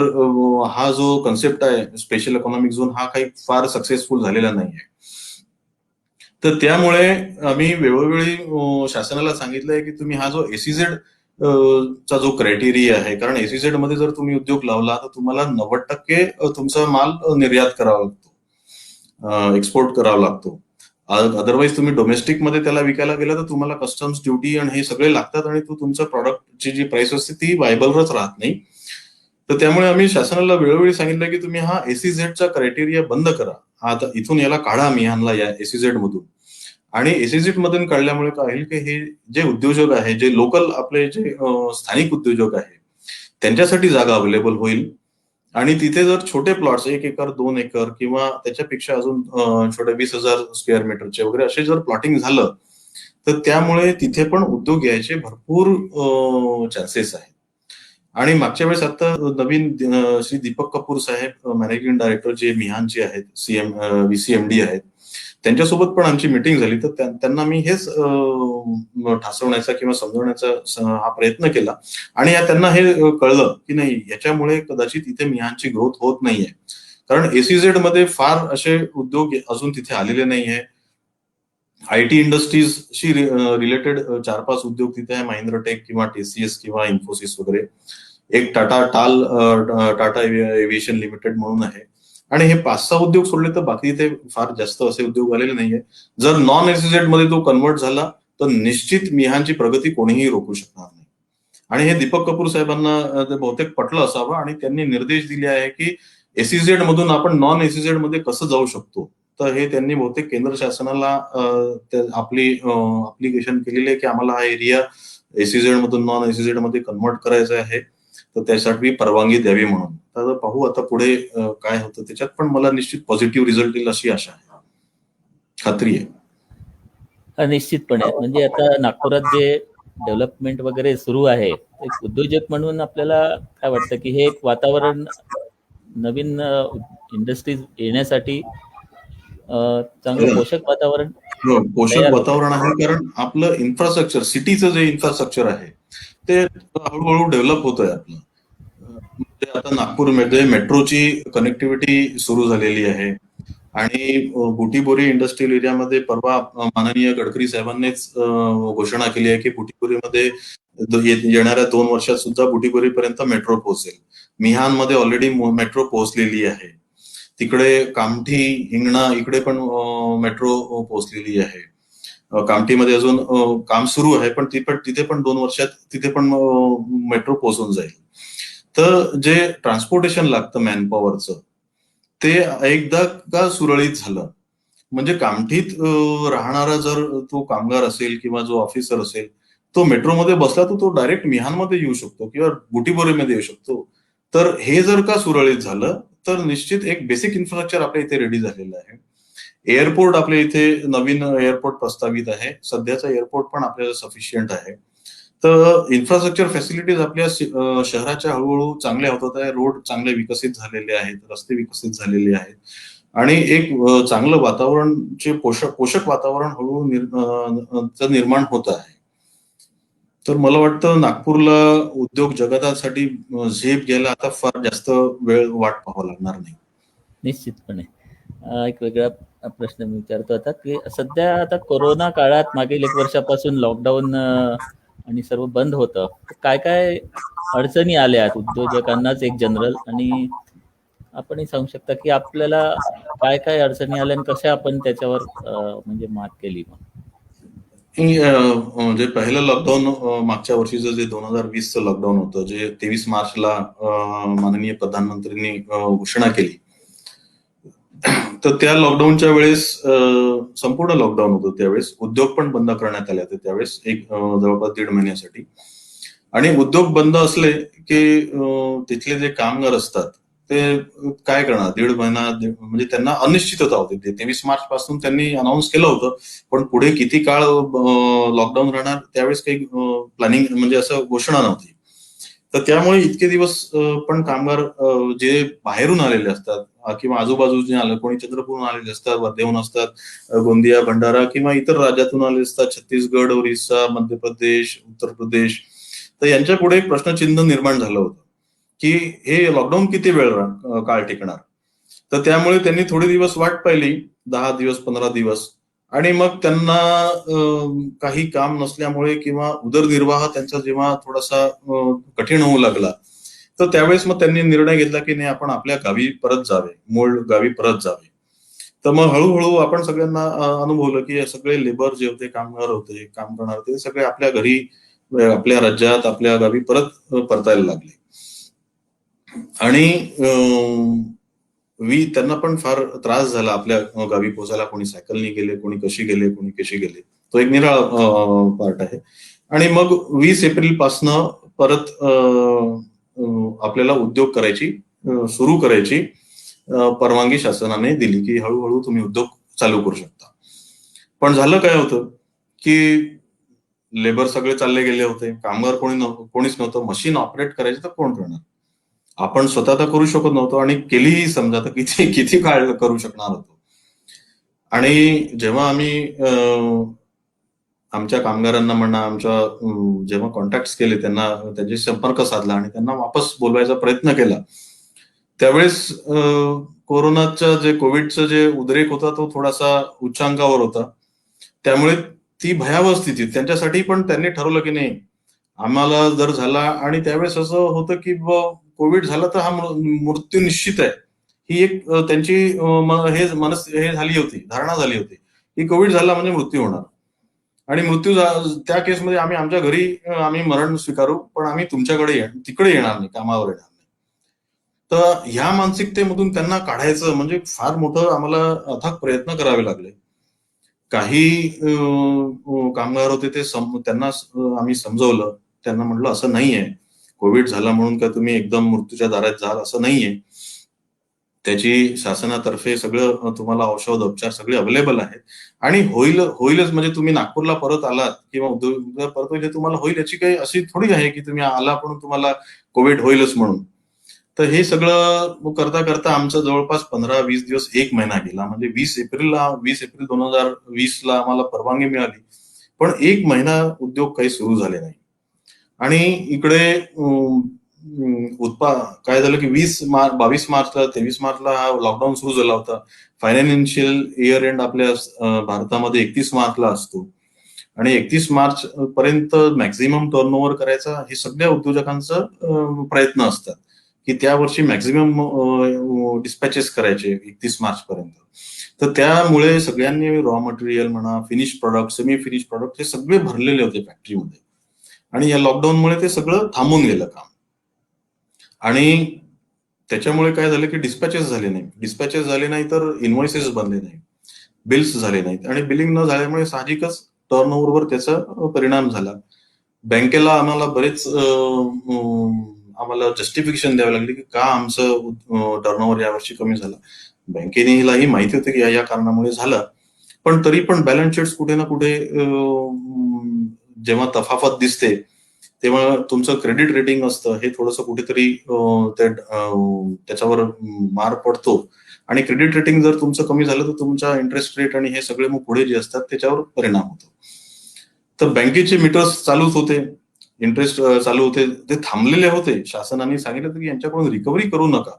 हा जो कन्सेप्ट आहे स्पेशल इकॉनॉमिक झोन हा काही फार सक्सेसफुल झालेला नाही आहे. तर त्यामुळे आम्ही वेळोवेळी शासनाला सांगितलंय की तुम्ही हा जो एसीझेड चा जो क्रायटेरिया आहे, कारण एसीझेड मध्ये जर तुम्ही उद्योग लावला तर तुम्हाला 90% तुमचा माल निर्यात करावा लागतो, एक्सपोर्ट करावा लागतो. अदरवाईज तुम्ही डोमेस्टिक मध्ये त्याला विकायला गेला तर तुम्हाला कस्टम्स ड्युटी आणि हे सगळे लागतात आणि तुमच्या प्रॉडक्टची जी प्राइस असते ती वायबलच राहत नाही. तर त्यामुळे आम्ही शासनाला वेळोवेळी सांगितलं की तुम्ही हा एसीझेडचा क्रायटेरिया बंद करा, आता इथून याला काढा मिहानला या एसीझेड मधून. आणि एसीझेड मधून काढल्यामुळे काय होईल की हे जे उद्योजक आहे, जे लोकल आपले जे स्थानिक उद्योजक आहे त्यांच्यासाठी जागा अवेलेबल होईल आणि तिथे जर छोटे प्लॉट्स 1 एकर 2 एकर किंवा त्याच्यापेक्षा अजून छोटे 20,000 स्क्वेअर मीटरचे वगैरे असे जर प्लॉटिंग झालं तर त्यामुळे तिथे पण उद्योग यायचे भरपूर चान्सेस आहेत. आणि मागच्या वेळेस आता नवीन श्री दीपक कपूर साहेब मॅनेजिंग डायरेक्टर जे मिहानचे आहेत, VCMD आहेत, त्यांच्यासोबत पण आमची मीटिंग झाली. तर त्यांना मी हेच ठासवण्याचा किंवा समजवण्याचा हा प्रयत्न केला आणि त्यांना हे कळलं की नाही याच्यामुळे कदाचित इथे मिहानची ग्रोथ होत नाहीये, कारण एसीझेड मध्ये फार असे उद्योग अजून तिथे आलेले नाहीये. IT इंडस्ट्रीजशी रिलेटेड 4-5 उद्योग तिथे आहे, महिंद्रा टेक किंवा TCS किंवा इन्फोसिस वगैरे. एक टाटा एव्हिएशन लिमिटेड म्हणून आहे आणि हे 5-6 उद्योग सोडले तर बाकी इथे फार जास्त असे उद्योग आलेले नाहीये. जर नॉन एसीझेड मध्ये तो कन्वर्ट झाला तर निश्चित मिहानची प्रगती कोणीही रोखू शकणार नाही. आणि हे दीपक कपूर साहेबांना ते बहुतेक पटलं असावं आणि त्यांनी निर्देश दिले आहे की एसीझेड मधून आपण नॉन एसीझेड मध्ये कसं जाऊ शकतो. तर हे त्यांनी बहुतेक केंद्र शासनाला आपली अप्लिकेशन केलेली आहे की आम्हाला हा एरिया एसीझेड मधून नॉन एसीझेड मध्ये कन्वर्ट करायचा आहे, तर त्यासाठी परवानगी द्यावी म्हणून. तर पाहू आता पुढे काय होतं त्याच्यात, पण मला निश्चित पॉझिटिव्ह रिझल्ट येईल अशी आशा आहे, खात्री आहे. निश्चितपणे म्हणजे आता नागपुरात जे डेव्हलपमेंट वगैरे सुरू आहे, एक उद्योजक म्हणून आपल्याला काय वाटतं की हे एक वातावरण नवीन इंडस्ट्रीज येण्यासाठी चांगलं पोषक वातावरण आहे, कारण आपलं इन्फ्रास्ट्रक्चर, सिटीचं जे इन्फ्रास्ट्रक्चर आहे ते हळूहळू डेव्हलप होत आहे आपलं. आता नागपूरमध्ये मेट्रोची कनेक्टिव्हिटी सुरू झालेली आहे, आणि बुटीबोरी इंडस्ट्रियल एरियामध्ये परवा माननीय गडकरी साहेबांनीच घोषणा केली आहे की बुटीबोरीमध्ये येणाऱ्या 2 वर्षात सुद्धा बुटीबोरीपर्यंत मेट्रो पोहोचेल. मिहानमध्ये ऑलरेडी मेट्रो पोहोचलेली आहे. तिकडे कामठी, हिंगणा इकडे पण मेट्रो पोहोचलेली आहे. कामठीमध्ये अजून काम सुरू आहे, पण तिथे पण 2 वर्षात तिथे पण मेट्रो पोहोचून जाईल. तर जे ट्रान्सपोर्टेशन लागतं मॅनपॉवरचं, ते एकदा का सुरळीत झालं म्हणजे कामठीत राहणारा जर तो कामगार असेल किंवा जो ऑफिसर असेल, तो मेट्रोमध्ये बसला तर तो डायरेक्ट मिहानमध्ये येऊ शकतो किंवा बुटीबोरीमध्ये येऊ शकतो. तर हे जर का सुरळीत झालं तर निश्चित एक बेसिक इन्फ्रास्ट्रक्चर आपल्या इथे रेडी झालेलं आहे. एअरपोर्ट आपल्या इथे नवीन एअरपोर्ट प्रस्तावित आहे. सध्याचा एअरपोर्ट पण आपल्याला सफिशियंट आहे. तर इन्फ्रास्ट्रक्चर फॅसिलिटीज आपल्या शहराच्या हळूहळू चांगल्या होत आहे. रोड चांगले विकसित झालेले आहेत, रस्ते विकसित झालेले आहेत आणि एक चांगलं वातावरणचे पोषक वातावरण हळूहळू निर्माण होत आहे. तर मला वाटतं नागपूरला उद्योग जगतासाठी झेप घ्यायला आता फार जास्त वेळ वाट पाहावा लागणार नाही. निश्चितपणे. एक वेगळा प्रश्न मी विचारतो आता की सध्या आता कोरोना काळात मागील 1 वर्षापासून लॉकडाऊन आणि सर्व बंद होतं. काय काय अडचणी आल्यात उद्योजकांनाच एक जनरल, आणि आपणही सांगू शकता की आपल्याला काय काय अडचणी आल्या आणि कशा आपण त्याच्यावर म्हणजे मात केली मग? जे पहिलं लॉकडाऊन मागच्या वर्षीचं जे 2020चं लॉकडाऊन होतं, जे 23 मार्चला माननीय प्रधानमंत्र्यांनी घोषणा केली. तर त्या लॉकडाऊनच्या वेळेस संपूर्ण लॉकडाऊन होतं. त्यावेळेस उद्योग पण बंद करण्यात आले होते त्यावेळेस जवळपास 1.5 महिन्यासाठी. आणि उद्योग बंद असले की तिथले जे कामगार असतात ते काय करणार? 1.5 महिना म्हणजे त्यांना अनिश्चितता होती. 23 मार्च पासून त्यांनी अनाऊन्स केलं होतं, पण पुढे किती काळ लॉकडाऊन राहणार त्यावेळेस काही प्लॅनिंग म्हणजे असं घोषणा नव्हती. तर त्यामुळे इतके दिवस पण कामगार जे बाहेरून आलेले असतात किंवा आजूबाजूचे आले, कोणी चंद्रपूरहून आलेले असतात, वर्धेहून असतात, गोंदिया, भंडारा किंवा इतर राज्यातून आलेले असतात, छत्तीसगड, ओरिसा, मध्य प्रदेश, उत्तर प्रदेश. तर यांच्या पुढे एक प्रश्नचिन्ह निर्माण झालं होतं की हे लॉकडाऊन किती वेळ काळ टिकणार. तर त्यामुळे त्यांनी थोडे दिवस वाट पाहिली, 10 दिवस, 15 दिवस, आणि मग त्यांना काही काम नसल्यामुळे किंवा उदरनिर्वाह त्यांचा जेव्हा थोडासा कठीण होऊ लागला, तर त्यावेळेस मग त्यांनी निर्णय घेतला की नाही, आपण आपल्या गावी परत जावे, मूळ गावी परत जावे. तर मग हळूहळू आपण सगळ्यांना अनुभवलं की सगळे लेबर जे होते, कामगार होते, काम करणार होते, सगळे आपल्या घरी, आपल्या राज्यात, आपल्या गावी परतायला लागले. आणि त्यांना पण फार त्रास झाला आपल्या गावी पोहोचायला. कोणी सायकलनी गेले, कोणी कशी गेले, कोणी कशी गेले. तो एक निराळा पार्ट आहे. आणि मग 20 एप्रिल पासनं परत आपल्याला उद्योग सुरू करायची परवानगी शासनाने दिली की हळूहळू तुम्ही उद्योग चालू करू शकता. पण झालं काय होतं की लेबर सगळे चालले गेले होते, कामगार कोणीच नव्हतं. मशीन ऑपरेट करायचं तर कोण करणार? आपण स्वतः तर करू शकत नव्हतो आणि केलीही समजा तर किती किती काळ करू शकणार होतो. आणि जेव्हा आम्ही आमच्या कामगारांना म्हणा, जेव्हा कॉन्टॅक्ट केले, त्यांचे संपर्क साधला आणि त्यांना वापस बोलवायचा प्रयत्न केला, त्यावेळेस कोविडचं जे उद्रेक होता तो थोडासा उच्चांकावर होता. त्यामुळे ती भयावह स्थिती त्यांच्यासाठी. पण त्यांनी ठरवलं की नाही, आम्हाला जर झाला, आणि त्यावेळेस असं होतं की कोविड झाला तर हा मृत्यू निश्चित आहे, ही एक त्यांची हे झाली होती, धारणा झाली होती की कोविड झाला म्हणजे मृत्यू होणार. आणि मृत्यू त्या केसमध्ये आम्ही आमच्या घरी मरण स्वीकारू, पण आम्ही तुमच्याकडे तिकडे येणार नाही, कामावर येणार नाही. तर ह्या मानसिकतेमधून त्यांना काढायचं म्हणजे फार मोठं आम्हाला अथक प्रयत्न करावे लागले. काही कामगार होते ते त्यांना आम्ही समजवलं, त्यांना म्हटलं असं नाहीये, कोविड झाला म्हणून का तुम्ही एकदम मृत्यूच्या दारात जाल असं नाहीये. त्याची शासनातर्फे सगळं तुम्हाला औषध उपचार सगळे अवेलेबल आहेत आणि होईलच. म्हणजे तुम्ही नागपूरला परत आलात किंवा उद्योग परत होईल, तुम्हाला होईल याची काही अशी थोडी आहे की तुम्ही आला पण तुम्हाला कोविड होईलच म्हणून. तर हे सगळं करता करता आमचं जवळपास 15-20 दिवस, 1 महिना गेला. म्हणजे 20 एप्रिल 2020ला आम्हाला परवानगी मिळाली, पण 1 महिना उद्योग काही सुरू झाले नाही. आणि इकडे काय झालं की 22 मार्चला 23 मार्चला हा लॉकडाऊन सुरू झाला होता. फायनान्शियल इयर एंड आपल्या भारतामध्ये 31 मार्चला असतो आणि 31 मार्च पर्यंत मॅक्झिमम टर्नओव्हर करायचा हे सगळ्या उद्योजकांचा प्रयत्न असतात की त्या वर्षी मॅक्झिमम डिस्पॅचेस करायचे 31 मार्च पर्यंत. तर त्यामुळे सगळ्यांनी रॉ मटेरियल म्हणा, finish product, semi finish product हे सगळे भरलेले होते फॅक्टरीमध्ये आणि या लॉकडाऊनमुळे ते सगळं थांबून गेलं काम. आणि त्याच्यामुळे काय झालं की डिस्पॅचेस झाले नाही तर इन्व्हॉइसेस बनले नाही, बिल्स झाले नाहीत आणि बिलिंग न झाल्यामुळे साहजिकच टर्नओव्हरवर त्याचा परिणाम झाला. बँकेला आम्हाला जस्टिफिकेशन द्यावे लागले की का आमचं टर्नओव्हर यावर्षी कमी झाला. बँकेलाही माहिती होतं की या कारणामुळे झालं, पण तरी पण बॅलन्स शीट्स कुठे ना कुठे जेव्हा तफावत दिसते तेव्हा तुमचं क्रेडिट रेटिंग असतं हे थोडंसं कुठेतरी त्याच्यावर मार पडतो आणि क्रेडिट रेटिंग जर तुमचं कमी झालं तर तुमच्या इंटरेस्ट रेट आणि हे सगळे मग पुढे जे असतात त्याच्यावर परिणाम होतो. तर बँकेचे मीटर्स चालूच होते, इंटरेस्ट चालू होते, ते थांबलेले होते. शासनाने सांगितलं होतं की यांच्याकडून रिकव्हरी करू नका,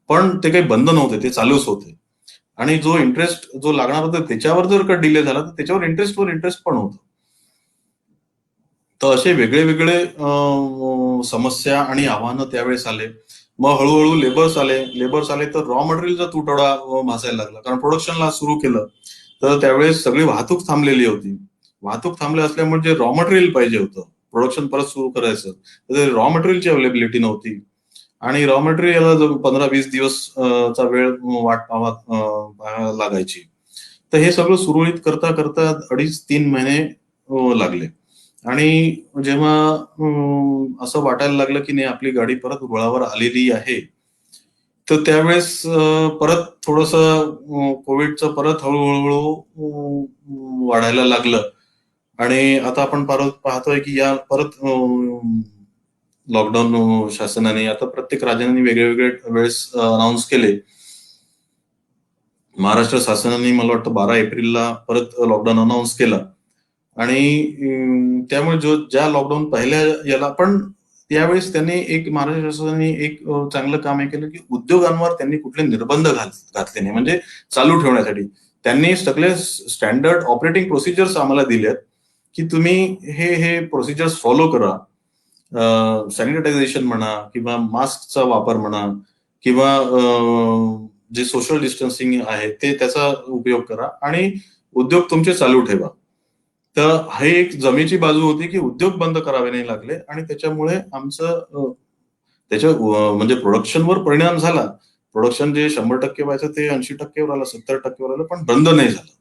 पण ते काही बंद नव्हते, ते चालूच होते. आणि जो इंटरेस्ट जो लागणार होता त्याच्यावर जर का डिले झाला तर त्याच्यावर इंटरेस्ट पण होतं. तर असे वेगळे वेगळे समस्या आणि आव्हानं त्यावेळेस आले. मग हळूहळू लेबर्स आले तर रॉ मटेरियलचा तुटवडा भासायला लागला, कारण प्रोडक्शनला सुरू केलं तर त्यावेळेस सगळी वाहतूक थांबलेली होती. वाहतूक थांबली असल्यामुळे जे रॉ मटेरियल पाहिजे होतं, प्रोडक्शन परत सुरू करायचं, तर रॉ मटेरियलची अवेलेबिलिटी नव्हती आणि रॉ मटेरियलला जो 15-20 दिवस चा वेळ वाट पाहायला लागायची. तर हे सगळं सुरळीत करता करता 2.5-3 महिने लागले आणि जेव्हा असं वाटायला लागलं की नाही आपली गाडी परत रुळावर आलेली आहे, तर त्यावेळेस परत थोडंसं कोविडचं परत हळूहळू वाढायला लागलं आणि आता आपण परत पाहतोय की या परत लॉकडाऊन शासनाने आता प्रत्येक राज्याने वेगळे वेळेस अनाऊन्स केले. महाराष्ट्र शासनाने मला वाटतं 12 एप्रिलला परत लॉकडाऊन अनाऊन्स केला आणि त्यामुळे ज्या लॉकडाऊन पहिल्या याला पण त्यावेळेस त्यांनी महाराष्ट्र शासनाने एक चांगलं काम हे केलं की उद्योगांवर त्यांनी कुठले निर्बंध घातले नाही, म्हणजे चालू ठेवण्यासाठी त्यांनी सगळे स्टँडर्ड ऑपरेटिंग प्रोसिजर्स आम्हाला दिल्यात की तुम्ही हे प्रोसिजर्स फॉलो करा. सॅनिटायझेशन म्हणा किंवा मास्कचा वापर म्हणा किंवा जे सोशल डिस्टन्सिंग आहे ते त्याचा उपयोग करा आणि उद्योग तुमचे चालू ठेवा. तर हे एक जमेची बाजू होती की उद्योग बंद करावे नाही लागले आणि त्याच्यामुळे आमचं म्हणजे प्रोडक्शनवर परिणाम झाला. प्रोडक्शन जे 100% व्हायचं ते 80%वर आलं, 70%वर आलं, पण बंद नाही झालं.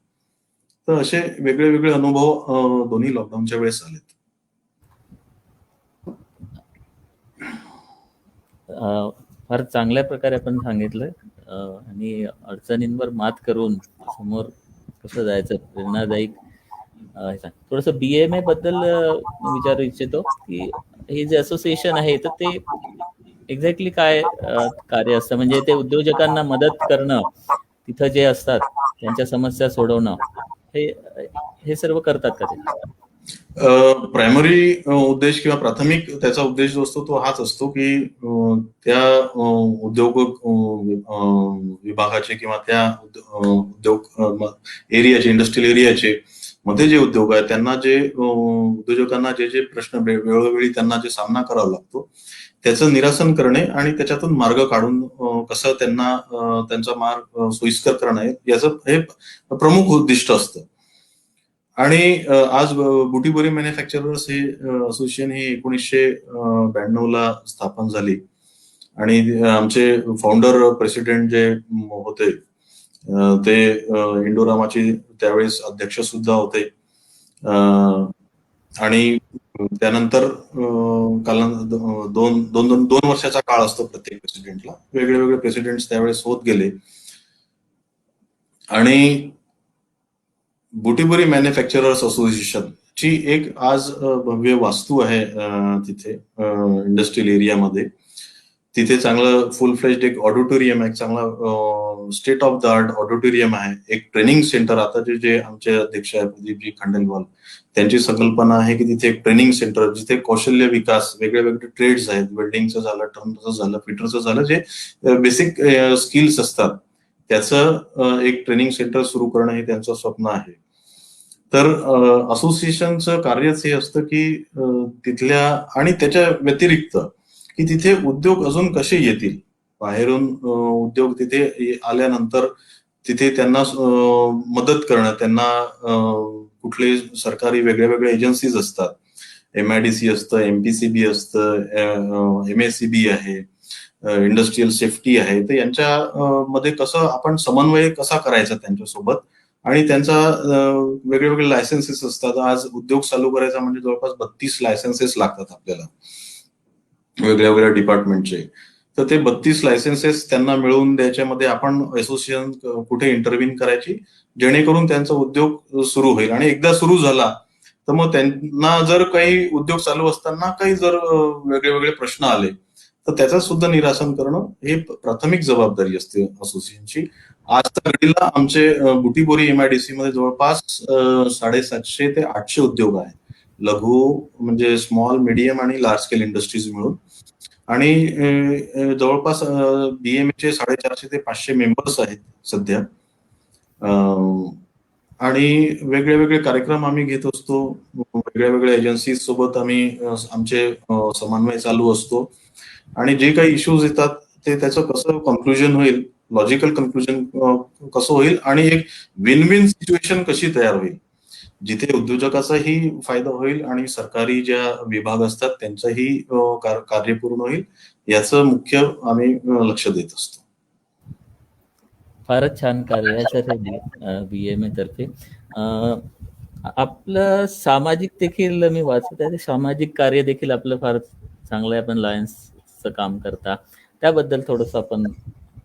तर असे वेगळे अनुभव दोन्ही लॉकडाऊनच्या वेळेस आलेत. फार चांगल्या प्रकारे आपण सांगितलं आणि अडचणींवर मात करून समोर कसं जायचं प्रेरणादायक. थोडस BMA बद्दल विचारू इच्छितो की हे जे असोसिएशन आहे तर ते एक्झॅक्टली काय कार्य असतं, म्हणजे ते उद्योजकांना मदत करणं, तिथं जे असतात त्यांच्या समस्या सोडवणं, हे सर्व करतात का ते? प्रायमरी उद्देश किंवा प्राथमिक त्याचा उद्देश जो असतो तो हाच असतो की त्या उद्योग विभागाचे किंवा त्या उद्योग एरियाचे, इंडस्ट्रियल एरियाचे मध्ये जे उद्योग आहेत त्यांना जे उद्योजकांना जे प्रश्न वेळोवेळी त्यांना जे सामना करावा लागतो त्याचं निरासन करणे आणि त्याच्यातून मार्ग काढून कसं त्यांना त्यांचा मार्ग सोयीस्कर करणे याचं हे प्रमुख उद्दिष्ट असतं. आणि आज बुटीबोरी मॅन्युफॅक्चरर्स हे असोसिएशन ही 1992 ला स्थापन झाली आणि आमचे फाउंडर प्रेसिडेंट जे होते ते इंडोरामाचे त्यावेळेस अध्यक्ष सुद्धा होते आणि त्यानंतर दोन वर्षाचा काळ असतो प्रत्येक प्रेसिडेंटला, वेगळे प्रेसिडेंट त्यावेळेस होत गेले आणि बुटीबोरी मॅन्युफॅक्चरर्स असोसिएशन ची एक आज भव्य वास्तू आहे तिथे इंडस्ट्रियल एरियामध्ये. तिथे चांगलं फुल फ्लेज्ड एक ऑडिटोरियम आहे, चांगला state of the art auditorium आहे, एक ट्रेनिंग सेंटर. आता जे आमचे अध्यक्ष आहेत प्रदीपजी खंडेलवाल, त्यांची संकल्पना आहे की तिथे एक ट्रेनिंग सेंटर जिथे कौशल्य विकास, वेगळे वेगळे ट्रेड्स आहेत, वेल्डिंगचं झालं, टर्नरचं झालं, फिटरचं झालं, जे बेसिक स्किल्स असतात त्याचं एक ट्रेनिंग सेंटर सुरू करणं हे त्यांचं स्वप्न आहे. तर असोसिएशनचं कार्यच हे असतं की तिथल्या आणि त्याच्या व्यतिरिक्त की तिथे उद्योग अजून कसे येतील, बाहेरून उद्योग तिथे आल्यानंतर तिथे त्यांना मदत करणं, त्यांना कुठले सरकारी वेगळ्या वेगळ्या एजन्सीज असतात, MIDC असतं, MPCB असतं, MACB आहे, इंडस्ट्रीयल सेफ्टी आहे, तर यांच्या मध्ये कसं आपण समन्वय कसा करायचा त्यांच्यासोबत, आणि त्यांचा वेगळे वेगळे लायसन्सेस असतात. आज उद्योग चालू करायचा म्हणजे जवळपास 32 लायसन्सेस लागतात आपल्याला वेगळ्या वेगळ्या डिपार्टमेंटचे. तर ते 32 लायसन्सेस त्यांना मिळवून द्यायच्यामध्ये आपण असोसिएशन कुठे इंटरव्हीन करायची, जेणेकरून त्यांचा उद्योग सुरू होईल. आणि एकदा सुरू झाला तर मग त्यांना जर काही उद्योग चालू असताना काही जर वेगळे वेगळे प्रश्न आले तर त्याचं सुद्धा निरासन करणं हे प्राथमिक जबाबदारी असते असोसिएशनची. आजच्या घडीला आमचे बुटीबोरी MIDC मध्ये जवळपास 750 ते 800 उद्योग आहेत, लघु म्हणजे स्मॉल, मीडियम आणि लार्ज स्केल इंडस्ट्रीज मिळून. आणि जवळपास BMA चे 450 ते 500 मेंबर्स आहेत सध्या. आणि वेगळे वेगळे कार्यक्रम आम्ही घेत असतो, वेगळ्या वेगळ्या एजन्सीज सोबत आम्ही आमचे समन्वय चालू असतो. आणि जे काही इश्यूज येतात ते त्याचं कसं कन्क्लुजन होईल, लॉजिकल कन्क्लुजन कसं होईल, आणि एक विन विन सिच्युएशन कशी तयार होईल, जिथे उद्योजकाचाही फायदा होईल आणि सरकारी ज्या विभाग असतात त्यांचंही कार्य पूर्ण होईल, याचं मुख्य आम्ही लक्ष देत असतो. फारच छान कार्य आहे सर हे BMA तर्फे. आपलं सामाजिक देखील मी वाचत आहे, सामाजिक कार्य देखील आपलं फार चांगलं आहे. आपण लायन्सचं काम करता, त्याबद्दल थोडस आपण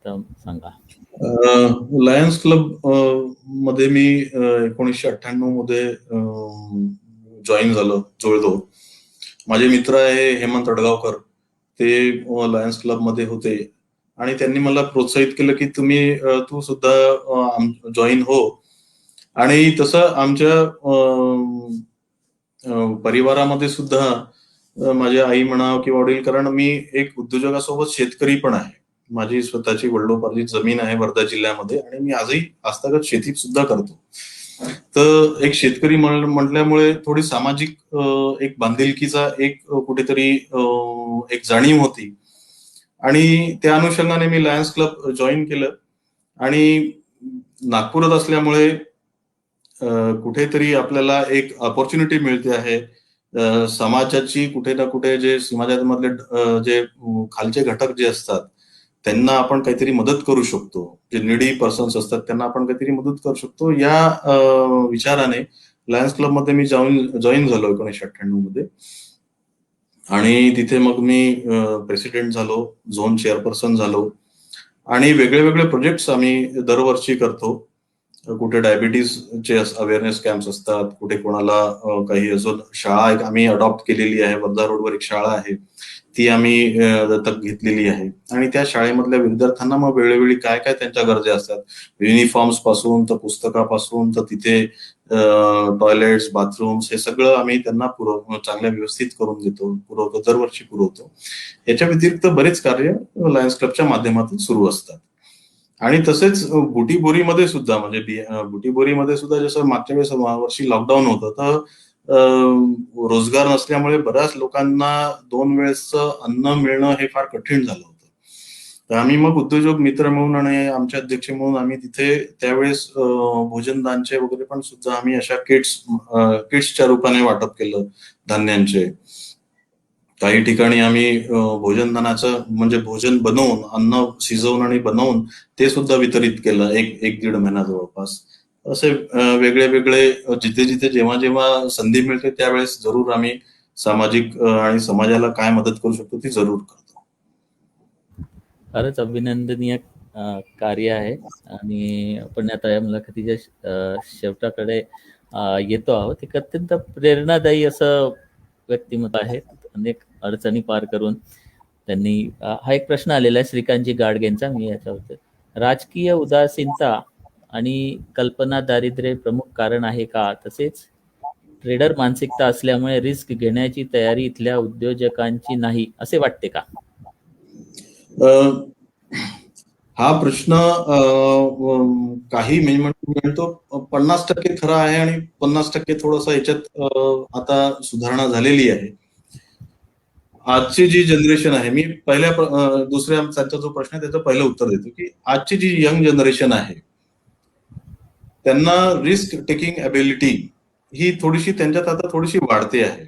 सांगा. लायन्स क्लब मध्ये मी 1998 मध्ये जॉईन जुळलो. माझे मित्र आहे हेमंत अडगावकर, ते लायन्स क्लब मध्ये होते आणि त्यांनी मला प्रोत्साहित केलं की तू सुद्धा जॉईन हो. आणि तसं आमच्या परिवारामध्ये सुद्धा माझी आई म्हणा किंवा वडील, कारण मी एक उद्योजकासोबत शेतकरी पण आहे. माझी स्वतःची वडिलोपार्जित जमीन आहे वर्धा जिल्ह्यामध्ये आणि मी आजही हस्तगत शेती सुद्धा करतो. तर एक शेतकरी म्हटल्यामुळे थोडी सामाजिक एक बांधिलकीचा एक कुठेतरी एक जाणीव होती आणि त्या अनुषंगाने मी लायन्स क्लब जॉईन केलं. आणि नागपुरात असल्यामुळे कुठेतरी आपल्याला एक ऑपॉर्च्युनिटी मिळते आहे. समाजाची कुठे ना कुठे जे समाजामधले जे खालचे घटक जे असतात त्यांना आपण काहीतरी मदत करू शकतो, जे निडी पर्सन्स असतात त्यांना आपण काहीतरी मदत करू शकतो, या विचाराने लायन्स क्लब मध्ये मी जॉईन झालो 1998 मध्ये. आणि तिथे मग मी प्रेसिडेंट झालो, झोन चेअरपर्सन झालो आणि वेगळे वेगळे प्रोजेक्ट्स आम्ही दरवर्षी करतो. कुठे डायबिटीजचे अवेअरनेस कॅम्प्स असतात, कुठे कोणाला काही अजून शाळा एक आम्ही अडॉप्ट केलेली आहे, वर्धा रोडवर एक शाळा आहे ती आम्ही दत्तक घेतलेली आहे. आणि त्या शाळेमधल्या विद्यार्थ्यांना मग वेळोवेळी काय काय त्यांच्या गरजा असतात, युनिफॉर्म्स पासून तर पुस्तकापासून तर तिथे टॉयलेट्स, बाथरूम्स, हे सगळं आम्ही त्यांना चांगल्या व्यवस्थित करून पुरवतो, दरवर्षी पुरवतो. याच्या व्यतिरिक्त बरेच कार्य लायन्स क्लबच्या माध्यमातून सुरू असतात. आणि तसेच बुटीबोरीमध्ये सुद्धा म्हणजे बुटीबोरीमध्ये सुद्धा जसं मागच्या वर्षी लॉकडाऊन होतं तर रोजगार नसल्यामुळे बऱ्याच लोकांना 2 वेळेचं अन्न मिळणं हे फार कठीण झालं होतं. तर आम्ही मग उद्योजक मित्र म्हणून आणि आमचे अध्यक्ष म्हणून आम्ही तिथे त्यावेळेस भोजनदानचे वगैरे पण सुद्धा आम्ही अशा किट्सच्या रूपाने वाटप केलं धान्यांचे. काही ठिकाणी आम्ही भोजनदानाचं म्हणजे भोजन बनवून, अन्न शिजवून आणि बनवून ते सुद्धा वितरित केलं एक दीड महिना जवळपास. असे वेगळे वेगळे जिथे जिथे जेव्हा जेव्हा संधी मिळते त्यावेळेस जरूर आम्ही सामाजिक आणि समाजाला काय मदत करू शकतो ती जरूर करतो. फारच अभिनंदनीय कार्य आहे. आणि आपण आता या मुलाखतीच्या शेवटाकडे येतो आहोत. एक अत्यंत प्रेरणादायी असं व्यक्तिमत्व आहे, अनेक अडचणी पार करून त्यांनी हा एक प्रश्न आलेला आहे श्रीकांतजी गाडगेंचा, मी याच्याबद्दल. राजकीय उदासीनता आणि कल्पना दारिद्र्य प्रमुख कारण आहे का? तसेच ट्रेडर मानसिकता असल्यामुळे रिस्क घेण्याची तयारी इथल्या उद्योजकांची नाही असे वाटते का? हा प्रश्न काही म्हणतो 50% खरा आहे आणि 50% थोडंसं याच्यात आता सुधारणा झालेली आहे. आजची जी जनरेशन आहे, मी दुसऱ्या त्यांचा जो प्रश्न आहे त्याचं पहिलं उत्तर देतो की आजची जी यंग जनरेशन आहे त्यांना रिस्क टेकिंग एबिलिटी ही थोडीशी त्यांच्यात आता थोडीशी वाढते आहे.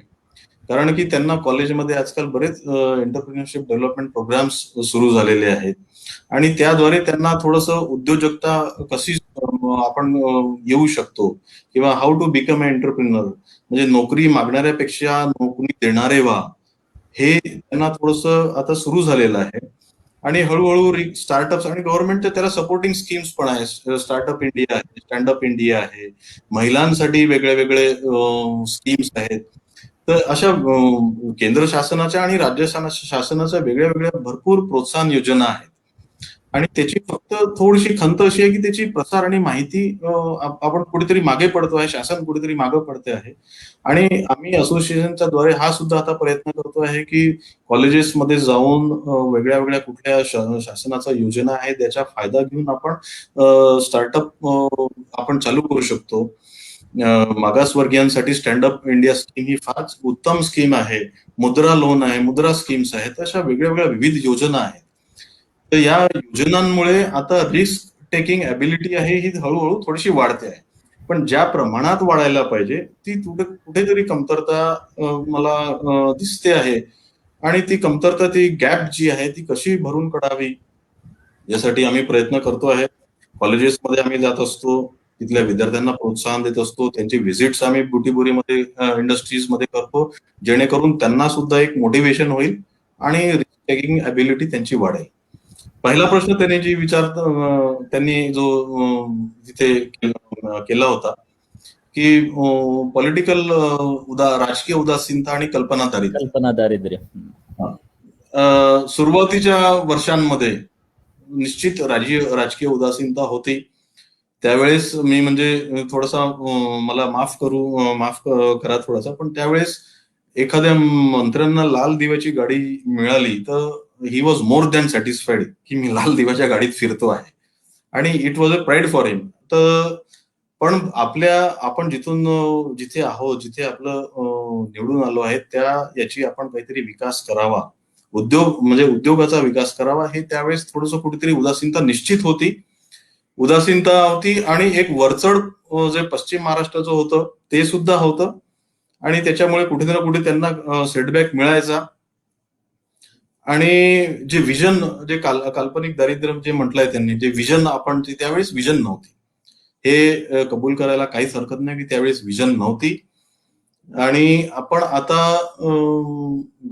कारण की त्यांना कॉलेजमध्ये आजकाल बरेच एंटरप्रिनरशिप डेव्हलपमेंट प्रोग्राम्स सुरू झालेले आहेत आणि त्याद्वारे त्यांना थोडंसं उद्योजकता कशी आपण येऊ शकतो किंवा how to become a entrepreneur, म्हणजे नोकरी मागणाऱ्यापेक्षा नोकरी देणारे व्हा, हे त्यांना थोडंसं आता सुरू झालेलं आहे. आणि हळूहळू स्टार्टअप्स आणि गव्हर्नमेंटच्या त्याला सपोर्टिंग स्कीम्स पण आहे. स्टार्टअप इंडिया आहे, स्टँडअप इंडिया आहे, महिलांसाठी वेगळे वेगळे स्कीम्स आहेत. तर अशा केंद्र शासनाच्या आणि राज्य शासनाच्या वेगळ्या वेगळ्या भरपूर प्रोत्साहन योजना आहेत आणि त्याची फक्त थोडीशी खंत अशी आहे की त्याची प्रसार आणि माहिती आपण कुठेतरी मागे पडतो आहे, शासन कुठेतरी मागे पडते आहे. आणि आम्ही असोसिएशनच्या द्वारे हा सुद्धा आता प्रयत्न करतो आहे की कॉलेजेसमध्ये जाऊन वेगळ्या वेगळ्या कुठल्या शासनाचा योजना आहे त्याचा फायदा घेऊन आपण स्टार्टअप आपण चालू करू शकतो. मागासवर्गीयांसाठी स्टँडअप इंडिया स्कीम ही फार उत्तम स्कीम आहे. मुद्रा लोन आहे, मुद्रा स्कीम्स आहेत, अशा वेगळ्या वेगळ्या विविध योजना आहेत. तर या योजनांमुळे आता रिस्क टेकिंग एबिलिटी आहे ही हळूहळू थोडीशी वाढते आहे. पण ज्या प्रमाणात वाढायला पाहिजे ती कुठेतरी कमतरता मला दिसते आहे आणि ती कमतरता, ती गॅप जी आहे ती कशी भरून काढावी यासाठी आम्ही प्रयत्न करतो आहे. कॉलेजेसमध्ये आम्ही जात असतो, तिथल्या विद्यार्थ्यांना प्रोत्साहन देत असतो, त्यांची व्हिजिट्स आम्ही बुटीबोरीमध्ये इंडस्ट्रीजमध्ये करतो, जेणेकरून त्यांना सुद्धा एक मोटिवेशन होईल आणि रिस्क टेकिंग एबिलिटी त्यांची वाढेल. पहिला प्रश्न त्यांनी जो तिथे केला होता की पॉलिटिकल राजकीय उदासीनता आणि कल्पना दारिद्र्य. सुरुवातीच्या वर्षांमध्ये निश्चित राजकीय उदासीनता होती. त्यावेळेस मी म्हणजे थोडासा मला माफ करा थोडासा, पण त्यावेळेस एखाद्या मंत्र्यांना लाल दिव्याची गाडी मिळाली तर he was more than satisfied की मी लाल दिव्याच्या गाडीत फिरतो आहे आणि it was a pride for him. तर पण आपण जिथे आहोत, जिथे आपलं निवडून आलो आहे याची आपण काहीतरी विकास करावा, उद्योगाचा विकास करावा, हे त्यावेळेस थोडंसं कुठेतरी उदासीनता निश्चित होती. आणि एक वरचढ जे पश्चिम महाराष्ट्राचं होतं ते सुद्धा होतं आणि त्याच्यामुळे कुठे ना कुठे त्यांना सेटबॅक मिळायचा. आणि जे विजन, जे काल्पनिक दारिद्र्य जे म्हटलंय त्यांनी, जे विजन आपण त्यावेळेस विजन नव्हती, हे कबूल करायला काहीच हरकत नाही की त्यावेळेस विजन नव्हती. आणि आपण आता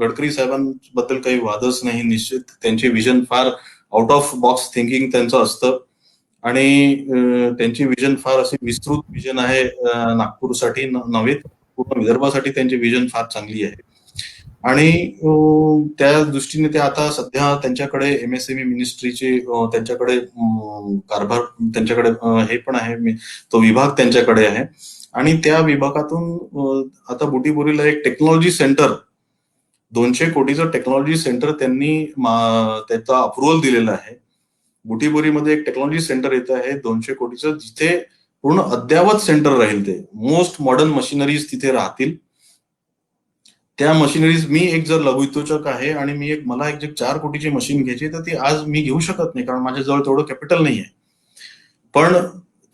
गडकरी साहेबांबद्दल काही वादच नाही, निश्चित त्यांची vision far out of box thinking त्यांचं असतं आणि त्यांची विजन फार अशी विस्तृत विजन आहे. नागपूरसाठी नव्हे, पूर्ण विदर्भासाठी त्यांची विजन फार चांगली आहे आणि त्या दृष्टीने ते आता सध्या त्यांच्याकडे एमएसएमई मिनिस्ट्रीचे त्यांच्याकडे कारभार, त्यांच्याकडे हे पण आहे, तो विभाग त्यांच्याकडे आहे आणि त्या विभागातून आता बुटीबोरीला एक टेक्नॉलॉजी सेंटर, 200 कोटीचं टेक्नॉलॉजी सेंटर त्यांनी त्याचा अप्रुव्हल दिलेला आहे. बुटीबोरीमध्ये एक टेक्नॉलॉजी सेंटर येत आहे 200 कोटीचं, जिथे पूर्ण अद्ययावत सेंटर राहील. ते मोस्ट मॉडर्न मशिनरीज तिथे राहतील. त्या मशिनरीज, मी एक जर लघुउद्योजक आहे आणि मला एक 4 कोटीची मशीन घ्यायची तर ती आज मी घेऊ शकत नाही, कारण माझ्याजवळ तेवढं कॅपिटल नाही आहे. पण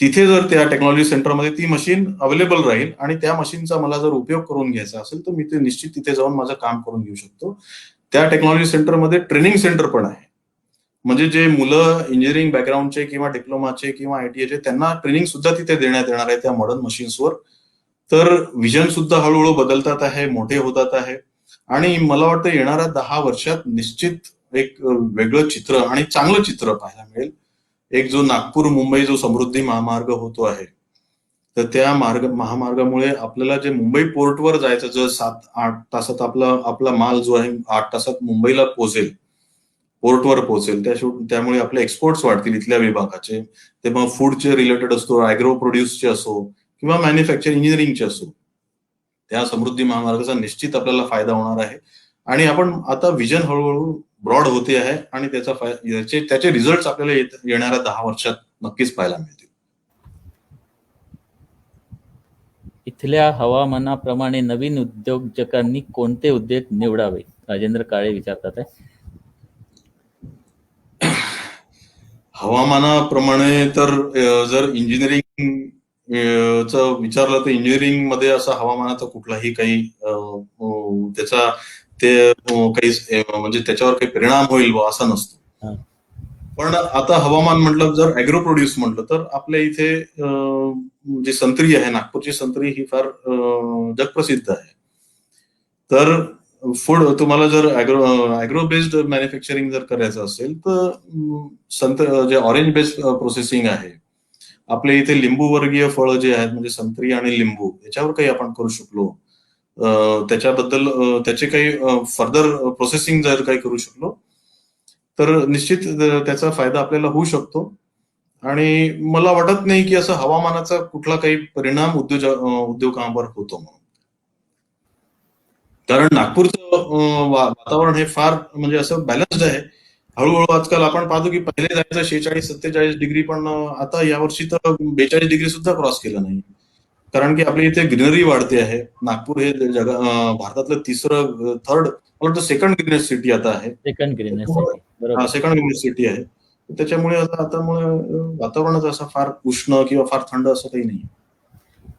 तिथे जर त्या टेक्नॉलॉजी सेंटरमध्ये ती मशीन अवेलेबल राहील आणि त्या मशीनचा मला जर उपयोग करून घ्यायचा असेल तर मी ते निश्चित तिथे जाऊन माझं काम करून घेऊ शकतो. त्या टेक्नॉलॉजी सेंटरमध्ये ट्रेनिंग सेंटर पण आहे, म्हणजे जे मुलं इंजिनिअरिंग बॅकग्राऊंडचे किंवा डिप्लोमाचे किंवा आयटीआयचे त्यांना ट्रेनिंग सुद्धा तिथे देण्यात येणार आहे त्या मॉडर्न मशीन्सवर. तर विजन सुद्धा हळूहळू बदलतात आहे, मोठे होतात आहे आणि मला वाटतं येणाऱ्या 10 वर्षात निश्चित एक वेगळं चित्र आणि चांगलं चित्र पाहायला मिळेल. एक जो नागपूर मुंबई जो समृद्धी महामार्ग होतो आहे तर त्या महामार्गामुळे आपल्याला जे मुंबई पोर्टवर जायचं, जर 7-8 तासात आपला माल जो आहे 8 तासात मुंबईला पोहोचेल, पोर्टवर पोहोचेल, त्यामुळे आपले एक्सपोर्ट्स वाढतील इथल्या विभागाचे. ते मग फूडचे रिलेटेड असतो, ॲग्रो प्रोड्यूसचे असो किंवा मॅन्युफॅक्चरिंग इंजिनिअरिंगचे असो, त्या समृद्धी महामार्गाचा निश्चित आपल्याला फायदा होणार आहे. आणि आपण आता विजन हळूहळू ब्रॉड होते आहे आणि त्याचे रिझल्ट आपल्याला येणाऱ्या 10 वर्षात नक्कीच पाहायला मिळतील. इथल्या हवामानाप्रमाणे नवीन उद्योजकांनी कोणते उद्योग निवडावे? राजेंद्र काळे विचारतात आहे. हवामानाप्रमाणे तर जर इंजिनिअरिंग विचारलं तर इंजिनिअरिंग मध्ये असं हवामानाचा कुठलाही काही त्याचा काही म्हणजे त्याच्यावर काही परिणाम होईल असा नसतो. पण आता हवामान म्हटलं, जर ॲग्रो प्रोड्यूस म्हटलं तर आपल्या इथे जी संत्री आहे, नागपूरची संत्री ही फार जगप्रसिद्ध आहे. तर फूड तुम्हाला जर ॲग्रो बेस्ड मॅन्युफॅक्चरिंग जर करायचं असेल तर जे ऑरेंज बेस्ड प्रोसेसिंग आहे, आपल्या इथे लिंबू वर्गीय फळं जे आहेत म्हणजे संत्री आणि लिंबू, याच्यावर काही आपण करू शकलो, त्याच्याबद्दल त्याचे काही फर्दर प्रोसेसिंग जर काही करू शकलो तर निश्चित त्याचा फायदा आपल्याला होऊ शकतो. आणि मला वाटत नाही की असं हवामानाचा कुठला काही परिणाम उद्योगांवर होतो म्हणून. कारण नागपूरचं वातावरण हे फार म्हणजे असं बॅलन्स्ड आहे. हळूहळू आजकाल आपण पाहतो की पहिले जायचं 46-47 डिग्री, पण आता यावर्षी तर 42 डिग्री सुद्धा क्रॉस केलं नाही. कारण की आपल्या इथे ग्रीनरी वाढते आहे. नागपूर हे भारतातलं थर्ड सेकंड ग्रीनेस्ट सिटी आता आहे. सेकंड ग्रीनेस्ट सिटी, बरोबर. सेकंड ग्रीनेस्ट सिटी आहे. त्याच्यामुळे आता वातावरणात असं फार उष्ण किंवा फार थंड असं काही नाही.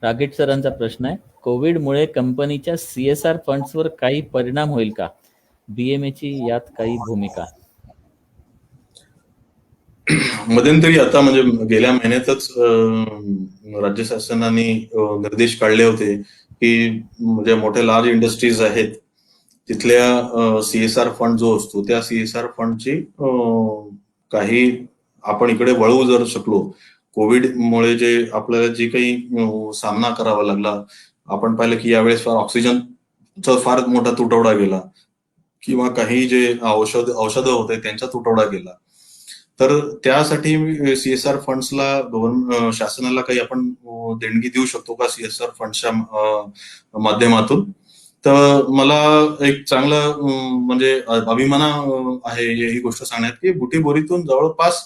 रागेट सरांचा प्रश्न आहे, कोविडमुळे कंपनीच्या CSR फंड्सवर काही परिणाम होईल का? BMA ची यात काही भूमिका? मध्यंतरी आता म्हणजे गेल्या महिन्यातच राज्य शासनाने निर्देश काढले होते की म्हणजे मोठ्या लार्ज इंडस्ट्रीज आहेत तिथल्या CSR फंड जो असतो त्या CSR फंडची काही आपण इकडे वळवू जर शकलो. कोविडमुळे जे आपल्याला जे काही सामना करावा लागला, आपण पाहिलं की यावेळेस ऑक्सिजनचा फार मोठा तुटवडा गेला किंवा काही जे औषधं होते त्यांचा तुटवडा गेला. तर त्यासाठी CSR फंड्सला शासनाला काही आपण देणगी देऊ शकतो का CSR फंड्सच्या माध्यमातून? तर मला एक चांगला म्हणजे अभिमान आहे ही गोष्ट सांगण्यात की बुटीबोरीतून जवळपास